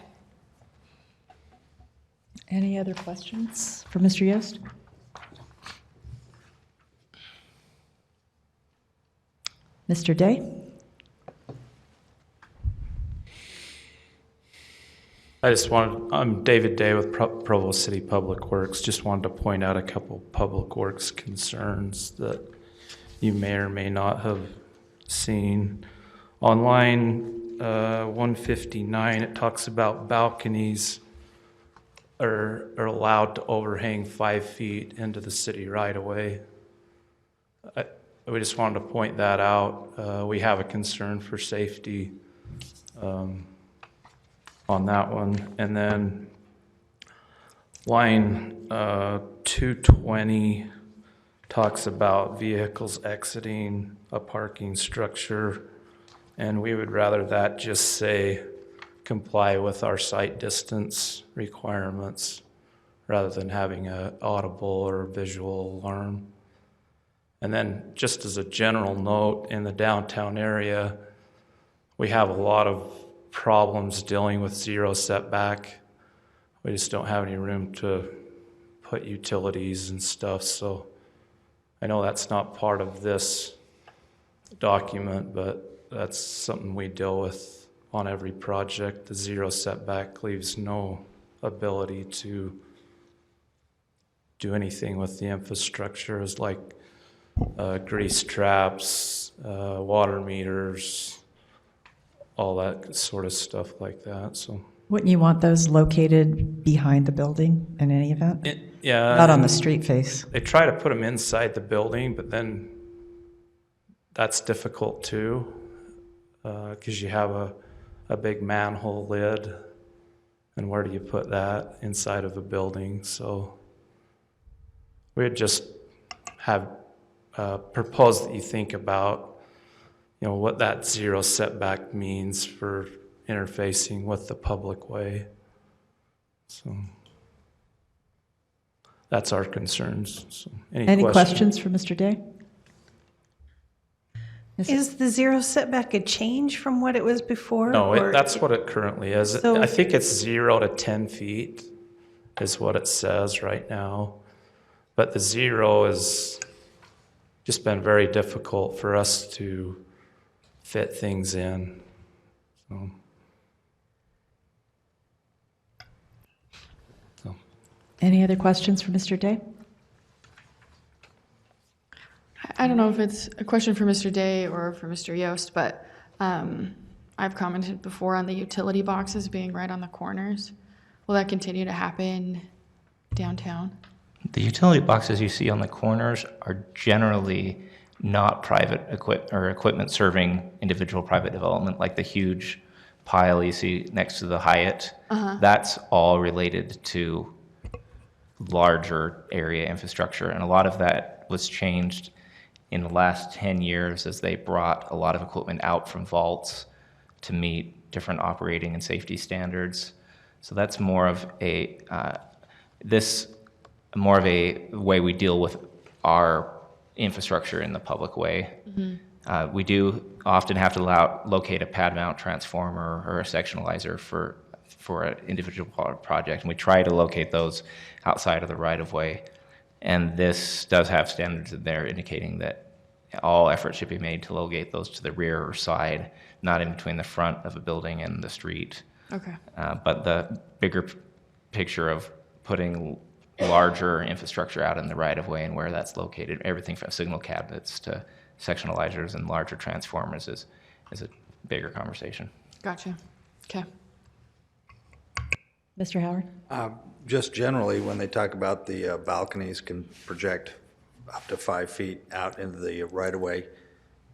Any other questions for Mr. Yost? Mr. Day? I'm David Day with Provo City Public Works. Just wanted to point out a couple public works concerns that you may or may not have seen. On line 159, it talks about balconies are allowed to overhang 5 feet into the city right away. We just wanted to point that out. We have a concern for safety on that one. And then Line 220 talks about vehicles exiting a parking structure, and we would rather that just say comply with our sight distance requirements rather than having a audible or visual alarm. And then just as a general note, in the downtown area, we have a lot of problems dealing with zero setback. We just don't have any room to put utilities and stuff, so I know that's not part of this document, but that's something we deal with on every project. The zero setback leaves no ability to do anything with the infrastructure, is like grease traps, water meters, all that sort of stuff like that, so. Wouldn't you want those located behind the building in any event? Yeah. Not on the street face. They try to put them inside the building, but then that's difficult too, because you have a big manhole lid, and where do you put that inside of a building? So we'd just have proposed that you think about, what that zero setback means for interfacing with the public way. So that's our concerns. So Any questions for Mr. Day? Is the zero setback a change from what it was before? No, that's what it currently is. So- I think it's 0 to 10 feet is what it says right now. But the 0 has just been very difficult for us to fit things in. So. Any other questions for Mr. Day? I don't know if it's a question for Mr. Day or for Mr. Yost, but I've commented before on the utility boxes being right on the corners. Will that continue to happen downtown? The utility boxes you see on the corners are generally not private equipment serving individual private development, like the huge pile you see next to the Hyatt. That's all related to larger area infrastructure, and a lot of that was changed in the last 10 years as they brought a lot of equipment out from vaults to meet different operating and safety standards. So that's more of a way we deal with our infrastructure in the public way. We do often have to locate a pad mount transformer or a sectionalizer for an individual project, and we try to locate those outside of the right-of-way. And this does have standards in there indicating that all effort should be made to locate those to the rear or side, not in between the front of a building and the street. Okay. But the bigger picture of putting larger infrastructure out in the right-of-way and where that's located, everything from signal cabinets to sectionalizers and larger transformers is a bigger conversation. Gotcha. Okay. Mr. Howard? Just generally, when they talk about the balconies can project up to 5 feet out into the right-of-way,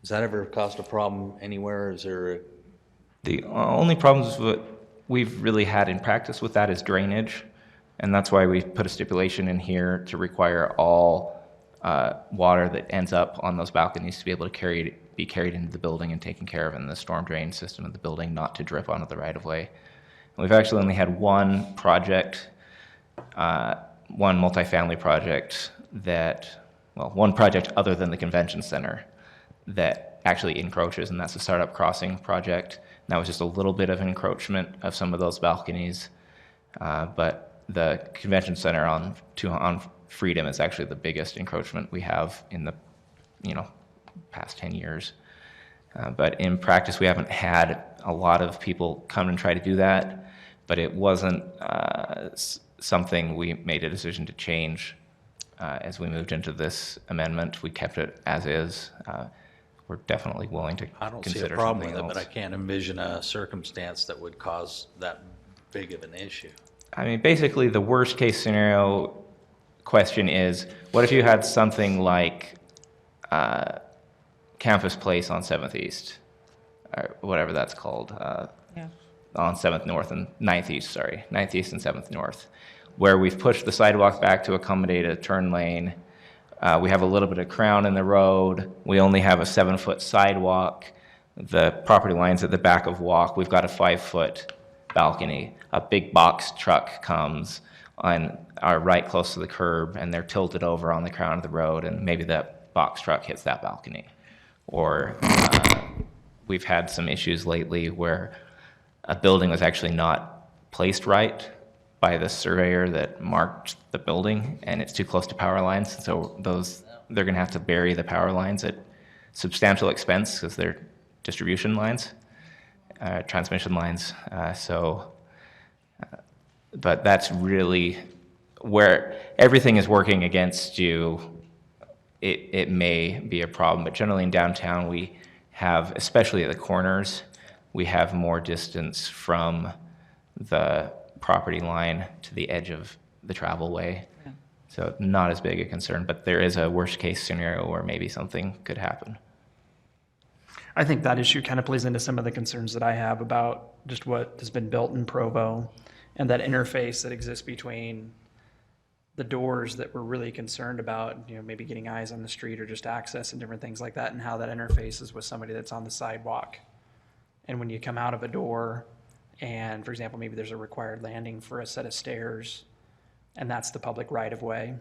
has that ever caused a problem anywhere? Is there The only problems we've really had in practice with that is drainage, and that's why we put a stipulation in here to require all water that ends up on those balconies to be able to be carried into the building and taken care of in the storm drain system of the building, not to drip onto the right-of-way. We've actually only had one project, one multifamily project one project other than the convention center that actually encroaches, and that's the Startup Crossing project. And that was just a little bit of encroachment of some of those balconies, but the convention center on Freedom is actually the biggest encroachment we have in the past 10 years. But in practice, we haven't had a lot of people come and try to do that, but it wasn't something we made a decision to change as we moved into this amendment. We kept it as is. We're definitely willing to I don't see a consider problem with something it, but I else. can't envision a circumstance that would cause that big of an issue. I mean, basically, the worst case scenario question is, what if you had something like Campus Place on 7th East, or whatever that's called, on 7th North and 9th East, 9th East and 7th North. where we've pushed the sidewalk back to accommodate a turn lane. We have a little bit of crown in the road. We only have a 7-foot sidewalk. The property line's at the back of walk. We've got a 5-foot balcony. A big box truck comes on our right close to the curb, and they're tilted over on the crown of the road, and maybe that box truck hits that balcony. Or we've had some issues lately where a building was actually not placed right by the surveyor that marked the building, and it's too close to power lines, so they're going to have to bury the power lines at substantial expense because they're distribution lines, transmission lines. But that's really where everything is working against you. It may be a problem, but generally in downtown we have, especially at the corners, we have more distance from the property line to the edge of the travel way. Yeah. So not as big a concern, but there is a worst case scenario where maybe something could happen. I think that issue kind of plays into some of the concerns that I have about just what has been built in Provo and that interface that exists between the doors that we're really concerned about, maybe getting eyes on the street or just access and different things like that, and how that interfaces with somebody that's on the sidewalk. And when you come out of a door and, for example, maybe there's a required landing for a set of stairs and that's the public right-of-way,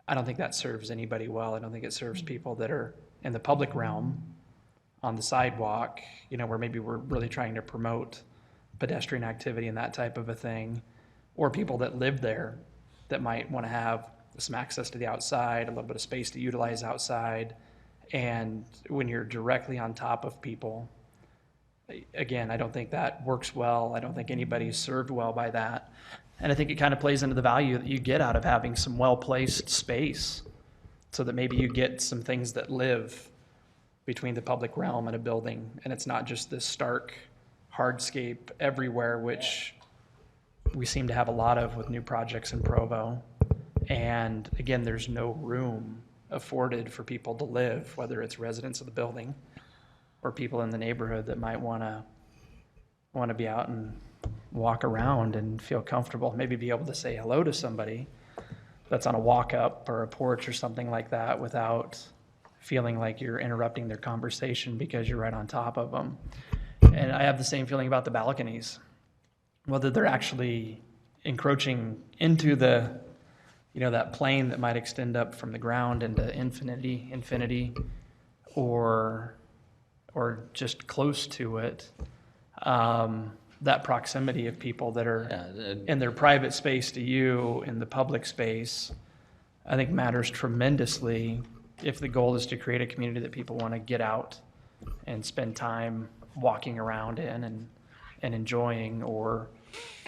I don't think that serves anybody well. I don't think it serves people that are in the public realm on the sidewalk, where maybe we're really trying to promote pedestrian activity and that type of a thing, or people that live there that might want to have some access to the outside, a little bit of space to utilize outside. And when you're directly on top of people, again, I don't think that works well. I don't think anybody's served well by that. And I think it kind of plays into the value that you get out of having some well-placed space so that maybe you get some things that live between the public realm and a building, and it's not just this stark hardscape everywhere, which we seem to have a lot of with new projects in Provo. And again, there's no room afforded for people to live, whether it's residents of the building or people in the neighborhood that might want to be out and walk around and feel comfortable, maybe be able to say hello to somebody that's on a walk up or a porch or something like that without feeling like you're interrupting their conversation because you're right on top of them. And I have the same feeling about the balconies, whether they're actually encroaching into the, that plane that might extend up from the ground into infinity, or just close to it. That proximity of people that are in their private space to you in the public space, I think matters tremendously if the goal is to create a community that people want to get out and spend time walking around in and enjoying, or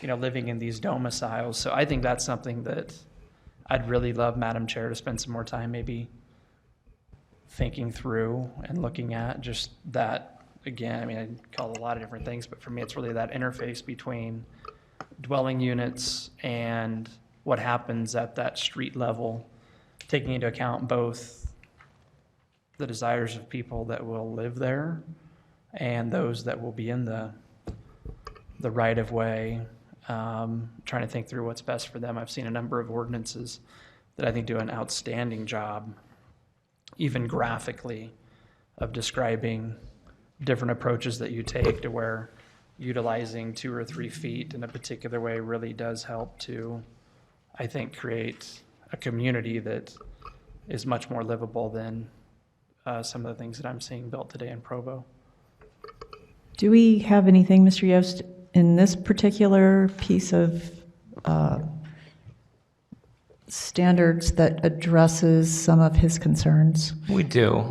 living in these domiciles. So I think that's something that I'd really love, Madam Chair, to spend some more time maybe thinking through and looking at just that. Again, I call it a lot of different things, but for me it's really that interface between dwelling units and what happens at that street level, taking into account both the desires of people that will live there and those that will be in the right-of-way, trying to think through what's best for them. I've seen a number of ordinances that I think do an outstanding job, even graphically, of describing different approaches that you take to where utilizing 2 or 3 feet in a particular way really does help to, I think, create a community that is much more livable than some of the things that I'm seeing built today in Provo. Do we have anything, Mr. Yost, in this particular piece of standards that addresses some of his concerns? We do.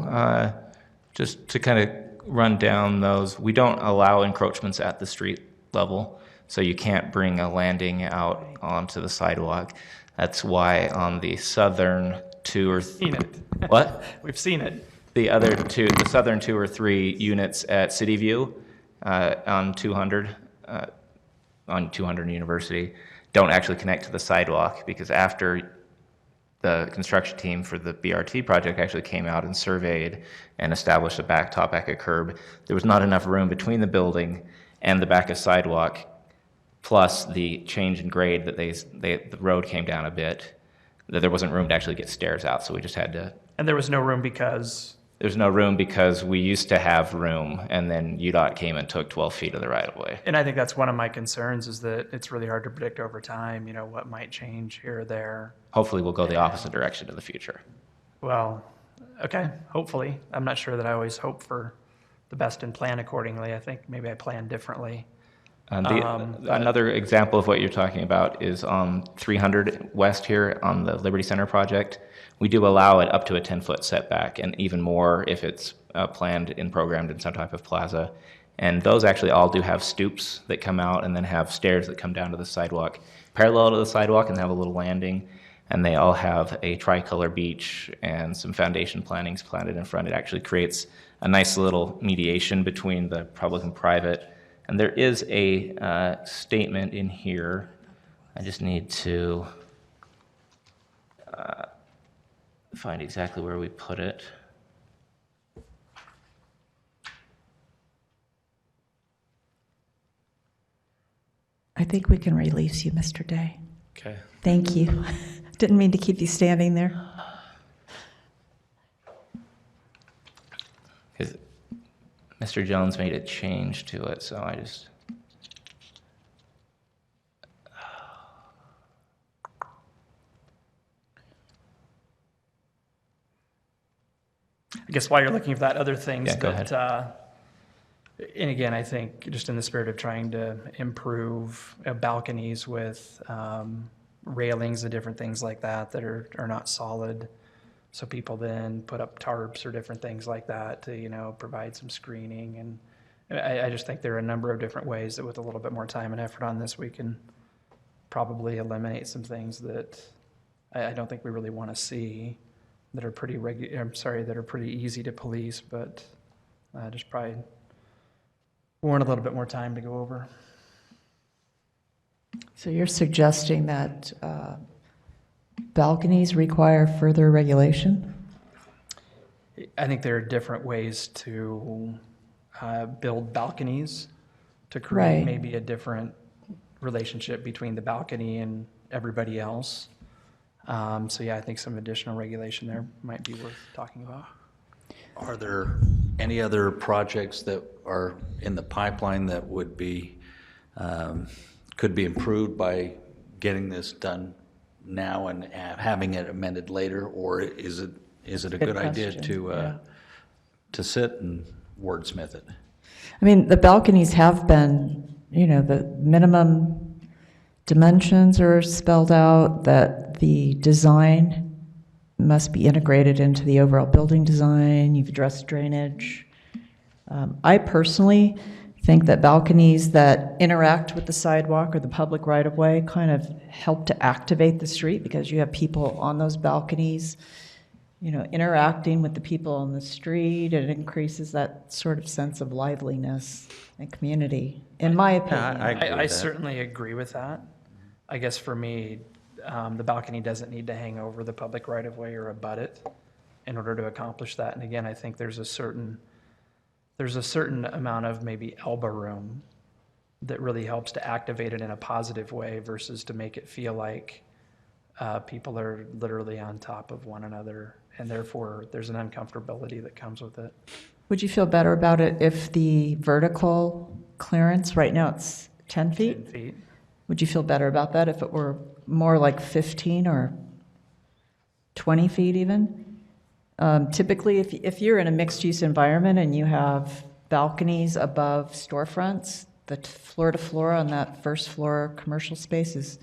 Just to kind of run down those, we don't allow encroachments at the street level, so you can't bring a landing out onto the sidewalk. That's why on the southern 2 or 3... What? We've seen it. The southern 2 or 3 units at City View on 200 University don't actually connect to the sidewalk, because after the construction team for the BRT project actually came out and surveyed and established a top back of curb, there was not enough room between the building and the back of sidewalk plus the change in grade that the road came down a bit, that there wasn't room to actually get stairs out, so we just had to. And there was no room because? There's no room because we used to have room, and then UDOT came and took 12 feet of the right-of-way. And I think that's one of my concerns, is that it's really hard to predict over time, what might change here or there. Hopefully, we'll go the opposite direction in the future. Well, okay, hopefully. I'm not sure that I always hope for the best and plan accordingly. I think maybe I plan differently. Another example of what you're talking about is on 300 West here on the Liberty Center project. We do allow it up to a 10-foot setback, and even more if it's planned and programmed in some type of plaza. And those actually all do have stoops that come out and then have stairs that come down to the sidewalk, parallel to the sidewalk, and have a little landing. And they all have a tricolor beach and some foundation plantings planted in front. It actually creates a nice little mediation between the public and private. And there is a statement in here. I just need to find exactly where we put it. I think we can release you, Mr. Day. Okay. Thank you. Didn't mean to keep you standing there. Because Mr. Jones made a change to it, so I just... I guess while you're looking for that, other things Yeah, go that, and again, I think just in the spirit of trying to improve balconies with railings and different things like that are not solid. So people then put up tarps or different things like that to, provide some screening. And I just think there are a number of different ways that with a little bit more time and effort on this, we can probably eliminate some things that I don't think we really want to see, that are pretty that are pretty easy to police, but just probably warrant a little bit more time to go over. So you're suggesting that balconies require further regulation? I think there are different ways to build balconies to create Right. maybe a different relationship between the balcony and everybody else. So yeah, I think some additional regulation there might be worth talking about. Are there any other projects that are in the pipeline that would be, could be improved by getting this done now and having it amended later? Or is it a good idea to sit and wordsmith it? I mean, the balconies have been, the minimum dimensions are spelled out, that the design must be integrated into the overall building design. You've addressed drainage. I personally think that balconies that interact with the sidewalk or the public right-of-way kind of help to activate the street, because you have people on those balconies, interacting with the people on the street. It increases that sort of sense of liveliness and community, in my opinion. I certainly agree with that. I guess for me, the balcony doesn't need to hang over the public right-of-way or abut it in order to accomplish that. And again, I think there's a certain amount of maybe elbow room that really helps to activate it in a positive way versus to make it feel like people are literally on top of one another, and therefore there's an uncomfortability that comes with it. Would you feel better about it if the vertical clearance, right now it's 10 feet? 10 feet. Would you feel better about that if it were more like 15 or 20 feet even? Typically, if you're in a mixed-use environment and you have balconies above storefronts, the floor-to-floor on that first floor commercial space is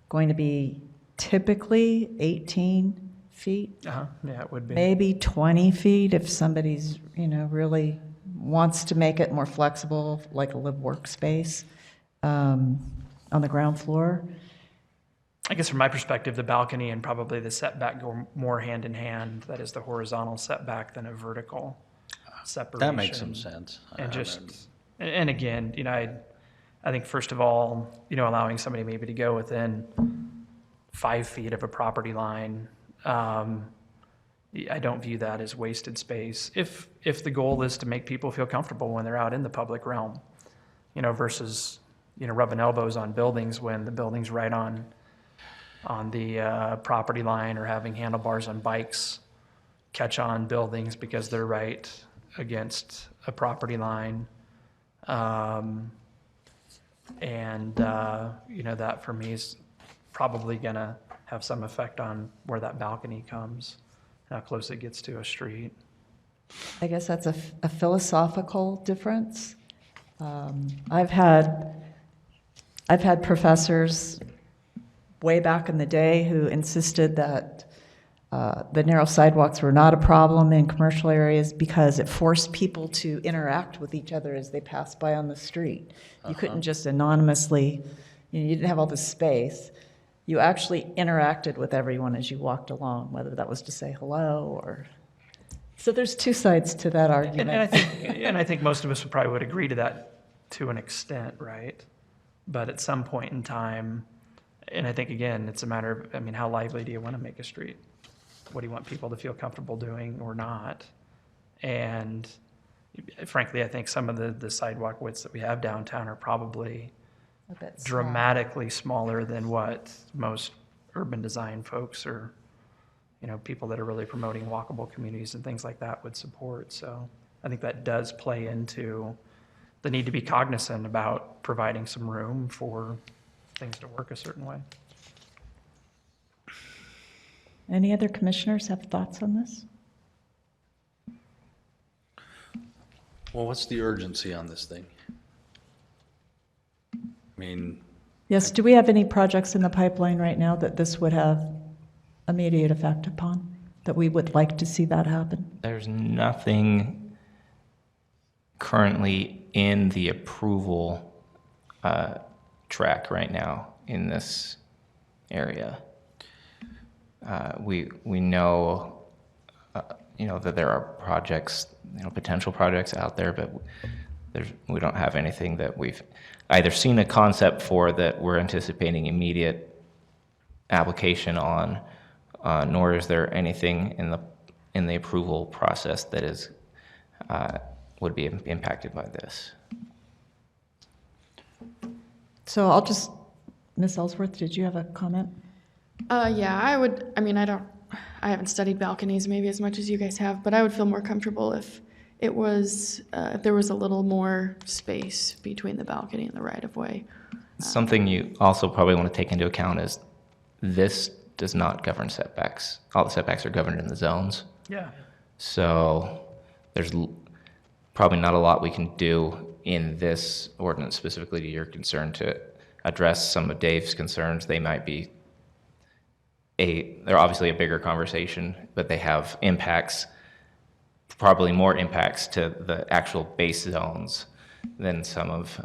going to be typically 18 feet. Yeah, it would be. Maybe 20 feet if somebody's, really wants to make it more flexible, like a live workspace on the ground floor. I guess from my perspective, the balcony and probably the setback go more hand in hand. That is the horizontal setback than a vertical separation. That makes some sense. And again, I think first of all, allowing somebody maybe to go within 5 feet of a property line, I don't view that as wasted space. If the goal is to make people feel comfortable when they're out in the public realm, versus rubbing elbows on buildings when the building's right on the property line, or having handlebars on bikes catch on buildings because they're right against a property line. That for me is probably going to have some effect on where that balcony comes, how close it gets to a street. I guess that's a philosophical difference. I've had professors way back in the day who insisted that the narrow sidewalks were not a problem in commercial areas because it forced people to interact with each other as they passed by on the street. You couldn't just anonymously, you didn't have all this space. You actually interacted with everyone as you walked along, whether that was to say hello or... So there's two sides to that argument. And I think most of us probably would agree to that to an extent, right? But at some point in time, and I think, again, it's a matter of, how lively do you want to make a street? What do you want people to feel comfortable doing or not? And frankly, I think some of the sidewalk widths that we have downtown are probably dramatically smaller than what most urban design folks or people that are really promoting walkable communities and things like that would support. So I think that does play into the need to be cognizant about providing some room for things to work a certain way. Any other commissioners have thoughts on this? Well, what's the urgency on this thing? Yes, do we have any projects in the pipeline right now that this would have immediate effect upon, that we would like to see that happen? There's nothing currently in the approval track right now in this area. We know, that there are projects, potential projects out there, but we don't have anything that we've either seen a concept for that we're anticipating immediate application on, nor is there anything in the approval process that is would be impacted by this. So I'll just, Ms. Ellsworth, did you have a comment? Yeah, I haven't studied balconies maybe as much as you guys have, but I would feel more comfortable if it was, if there was a little more space between the balcony and the right-of-way. Something you also probably want to take into account is this does not govern setbacks. All the setbacks are governed in the zones. Yeah. So there's probably not a lot we can do in this ordinance specifically to your concern to address some of Dave's concerns. They might be they're obviously a bigger conversation, but they have impacts, probably more impacts to the actual base zones than some of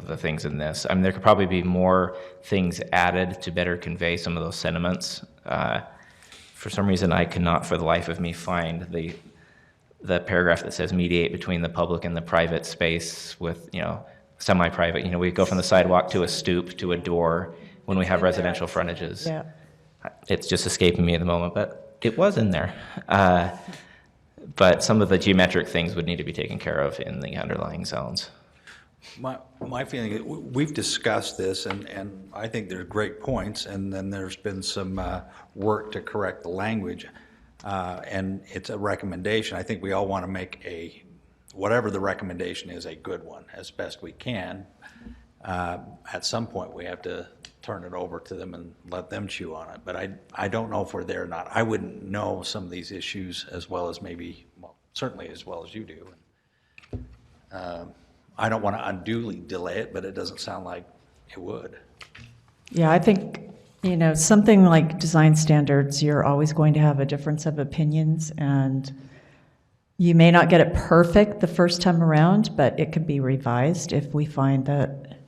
the things in this. There could probably be more things added to better convey some of those sentiments. For some reason, I cannot for the life of me find the paragraph that says mediate between the public and the private space with, semi-private. We go from the sidewalk to a stoop to a door when we have residential frontages. Yeah. It's just escaping me at the moment, but it was in there. But some of the geometric things would need to be taken care of in the underlying zones. My feeling is we've discussed this, and I think there's great points, and then there's been some work to correct the language, and it's a recommendation. I think we all want to make whatever the recommendation is, a good one as best we can. At some point, we have to turn it over to them and let them chew on it. But I don't know if we're there or not. I wouldn't know some of these issues as well as certainly as well as you do. I don't want to unduly delay it, but it doesn't sound like it would. Yeah, I think, something like design standards, you're always going to have a difference of opinions, and you may not get it perfect the first time around, but it can be revised if we find that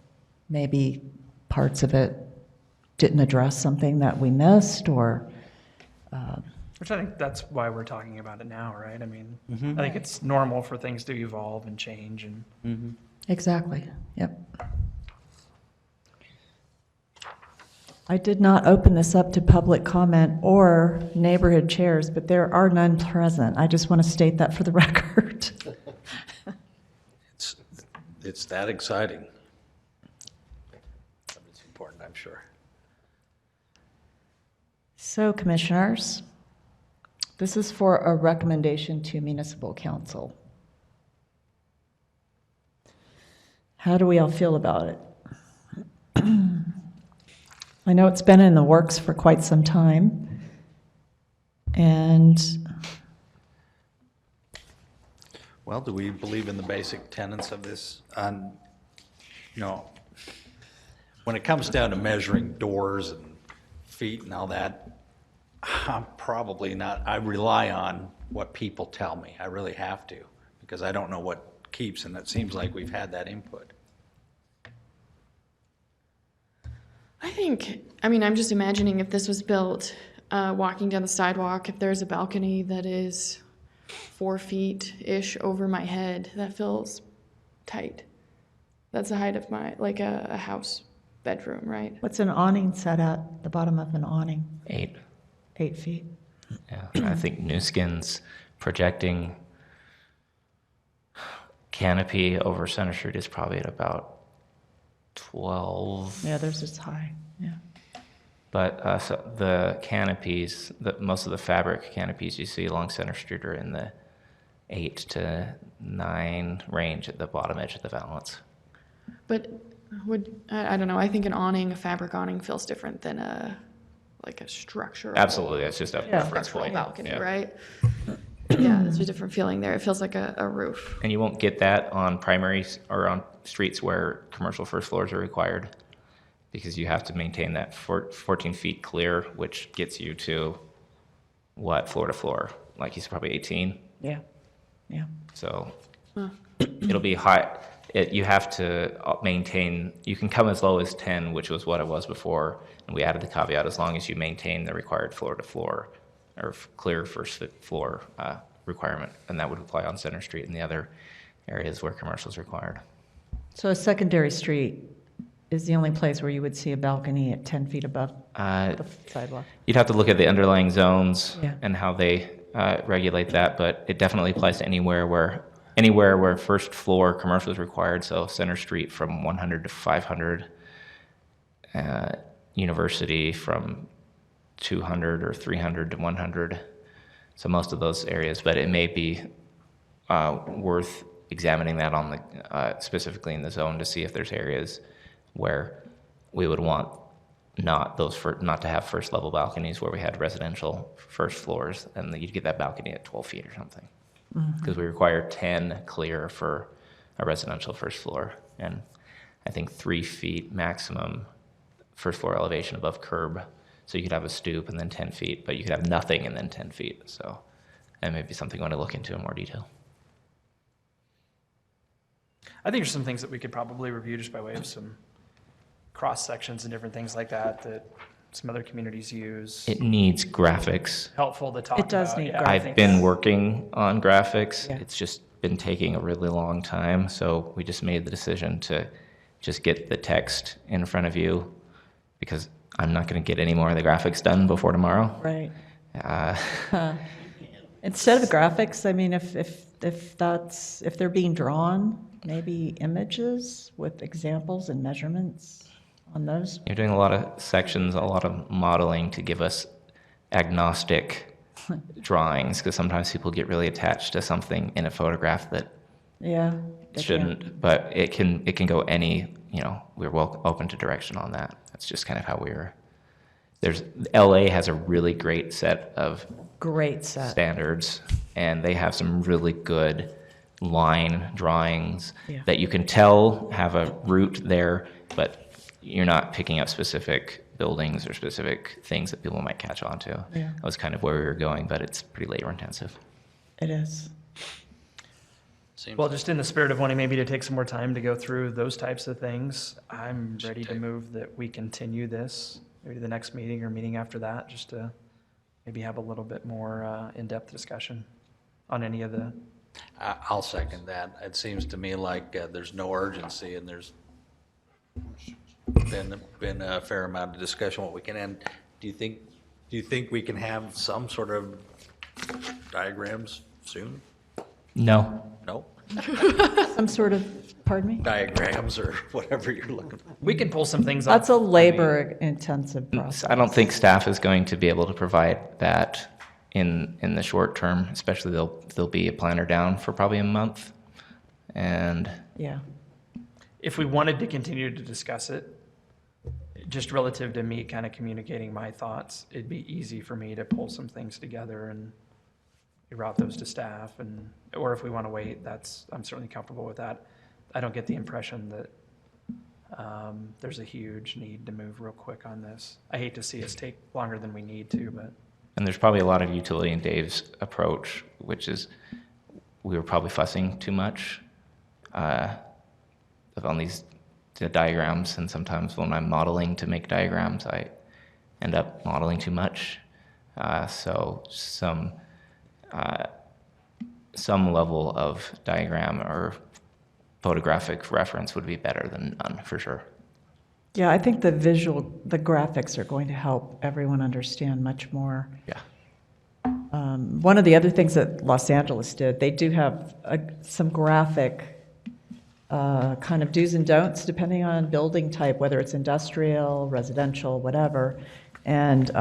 maybe parts of it didn't address something that we missed or... Which I think that's why we're talking about it now, right? I think it's normal for things to evolve and change. And Exactly, yep. I did not open this up to public comment or neighborhood chairs, but there are none present. I just want to state that for the record. It's that exciting. sure. So, commissioners, this is for a recommendation to municipal council. How do we all feel about it? I know it's been in the works for quite some time, and Well, do we believe in the basic tenets of this? When it comes down to measuring doors and feet and all that, I'm probably not, I rely on what people tell me. I really have to, because I don't know what keeps, and it seems like we've had that input. I'm just imagining if this was built, walking down the sidewalk, if there's a balcony that is 4 feet-ish over my head, that feels tight. That's the height of like a house bedroom, right? what's an awning set at the bottom of an awning? 8. 8 feet. Yeah, I think New Skin's projecting canopy over Center Street is probably at about 12. Yeah, theirs is high, yeah. But so the canopies, most of the fabric canopies you see along Center Street are in the 8 to 9 range at the bottom edge of the valance. But I don't know, I think an awning, a fabric awning feels different than a structural. Absolutely, that's just a reference structural point. balcony, Yeah. right? Yeah, there's a different feeling there. It feels like a roof. And you won't get that on primaries or on streets where commercial first floors are required, because you have to maintain that 14 feet clear, which gets you to what, floor to floor? Like he's probably 18. Yeah, yeah. So it'll be high. You have to maintain, you can come as low as 10, which was what it was before, and we added the caveat as long as you maintain the required floor to floor or clear first floor requirement, and that would apply on Center Street and the other areas where commercial is required. So a secondary street is the only place where you would see a balcony at 10 feet above the sidewalk? You'd have to look at the underlying zones Yeah. and how they regulate that, but it definitely applies to anywhere where first floor commercial is required. So Center Street from 100 to 500, University from 200 or 300 to 100. So most of those areas, but it may be worth examining that on the specifically in the zone to see if there's areas where we would want not to have first level balconies where we had residential first floors, and you'd get that balcony at 12 feet or something. Because we require 10 clear for a residential first floor, and I think 3 feet maximum first floor elevation above curb. So you could have a stoop and then 10 feet, but you could have nothing and then 10 feet. So that may be something I want to look into in more detail. I think there's some things that we could probably review just by way of some cross sections and different things like that some other communities use. It needs graphics. Helpful to talk about. It does need graphics. I've been working on graphics. Yeah. It's just been taking a really long time. So we just made the decision to just get the text in front of you, because I'm not going to get any more of the graphics done before tomorrow. Right. Instead of graphics, I mean, if they're being drawn, maybe images with examples and measurements on those. You're doing a lot of sections, a lot of modeling to give us agnostic drawings, because sometimes people get really attached to something in a photograph that Yeah. shouldn't, but it can go any, we're well open to direction on that. That's just kind of how LA has a really great set of standards, and they have some really good line drawings that you can tell have a route there, but you're not picking up specific buildings or specific things that people might catch on to. Yeah. That was kind of where we were going, but it's pretty labor intensive. It is. Well, just in the spirit of wanting maybe to take some more time to go through those types of things, I'm ready to move that we continue this, maybe the next meeting or meeting after that, just to maybe have a little bit more in-depth discussion on any of the. I'll second that. It seems to me like there's no urgency, and there's been a fair amount of discussion what we can end. Do you think we can have some sort of diagrams soon? No. No? Some sort of Pardon me? diagrams or whatever you're looking for. We can pull some things up. That's a labor-intensive process. I don't think staff is going to be able to provide that in the short term, especially there'll be a planner down for probably a month. And Yeah. If we wanted to continue to discuss it, just relative to me kind of communicating my thoughts, it'd be easy for me to pull some things together and route those to staff, or if we want to wait, I'm certainly comfortable with that. I don't get the impression that there's a huge need to move real quick on this. I hate to see us take longer than we need to, but. And there's probably a lot of utility in Dave's approach, which is we were probably fussing too much on these diagrams, and sometimes when I'm modeling to make diagrams, I end up modeling too much. So some level of diagram or photographic reference would be better than none, for sure. Yeah, I think the graphics are going to help everyone understand much more. Yeah. One of the other things that Los Angeles did, they do have some graphic kind of do's and don'ts depending on building type, whether it's industrial, residential, whatever. And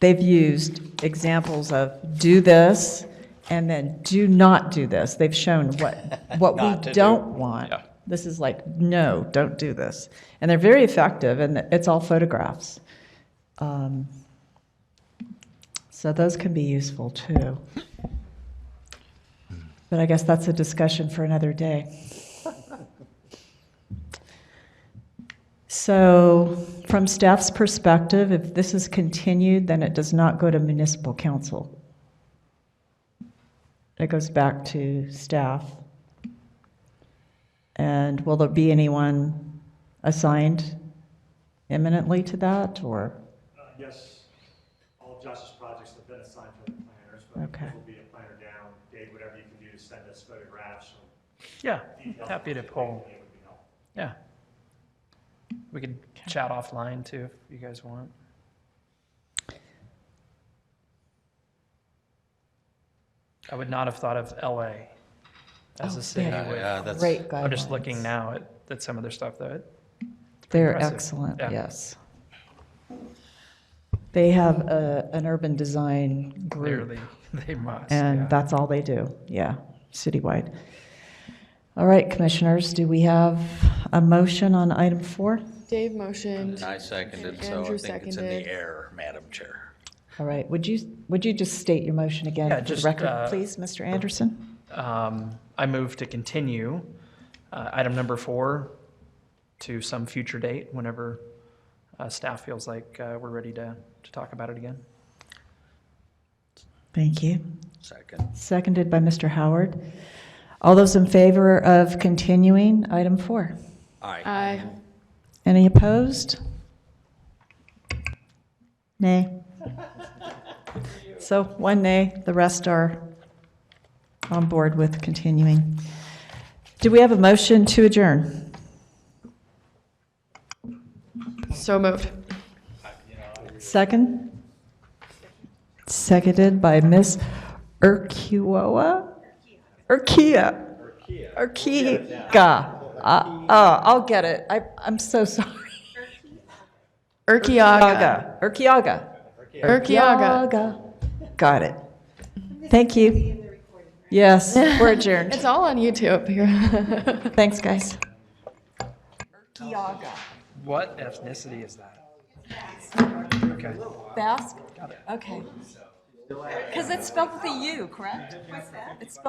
they've used examples of do this and then do not do this. They've shown what we don't want. Yeah. This is like, no, don't do this. And they're very effective, and it's all photographs. So those can be useful too. But I guess that's a discussion for another day. So from staff's perspective, if this is continued, then it does not go to municipal council. It goes back to staff. And will there be anyone assigned imminently to that, or? Yes, all of Josh's projects have been assigned to the planners, but Okay. there will be a planner down. Dave, whatever you can do to send us photographs. Yeah, happy to pull. Yeah. We could chat offline too, if you guys want. I would not have thought of LA as a city with. Great I'm just guidelines. looking now at some of their stuff that. They're impressive. excellent, Yeah. yes. They have an urban design group. Clearly, they must. And yeah. that's all they do, yeah, citywide. All right, commissioners, do we have a motion on item 4? Dave motioned. And I seconded, so I Andrew think it's in seconded. the air, Madam Chair. All right, would you just state your motion again Yeah, for the just, record, please, Mr. Anderson? I move to continue item number 4 to some future date, whenever staff feels like we're ready to talk about it again. Thank you. Second. Seconded by Mr. Howard. All those in favor of continuing item 4? Aye. Aye. Any opposed? Nay. So 1 nay, the rest are on board with continuing. Do we have a motion to adjourn? So moved. Second? Seconded by Ms. Urquioa? Urquiga. I'll get it. I'm so sorry. Urquiaga. Urquiaga. Got it. Thank you. Yes, we're adjourned. It's all on YouTube here. Thanks, guys. What ethnicity is that? Okay. Basque? Okay. Because it's spelled with a U, correct? It's spelled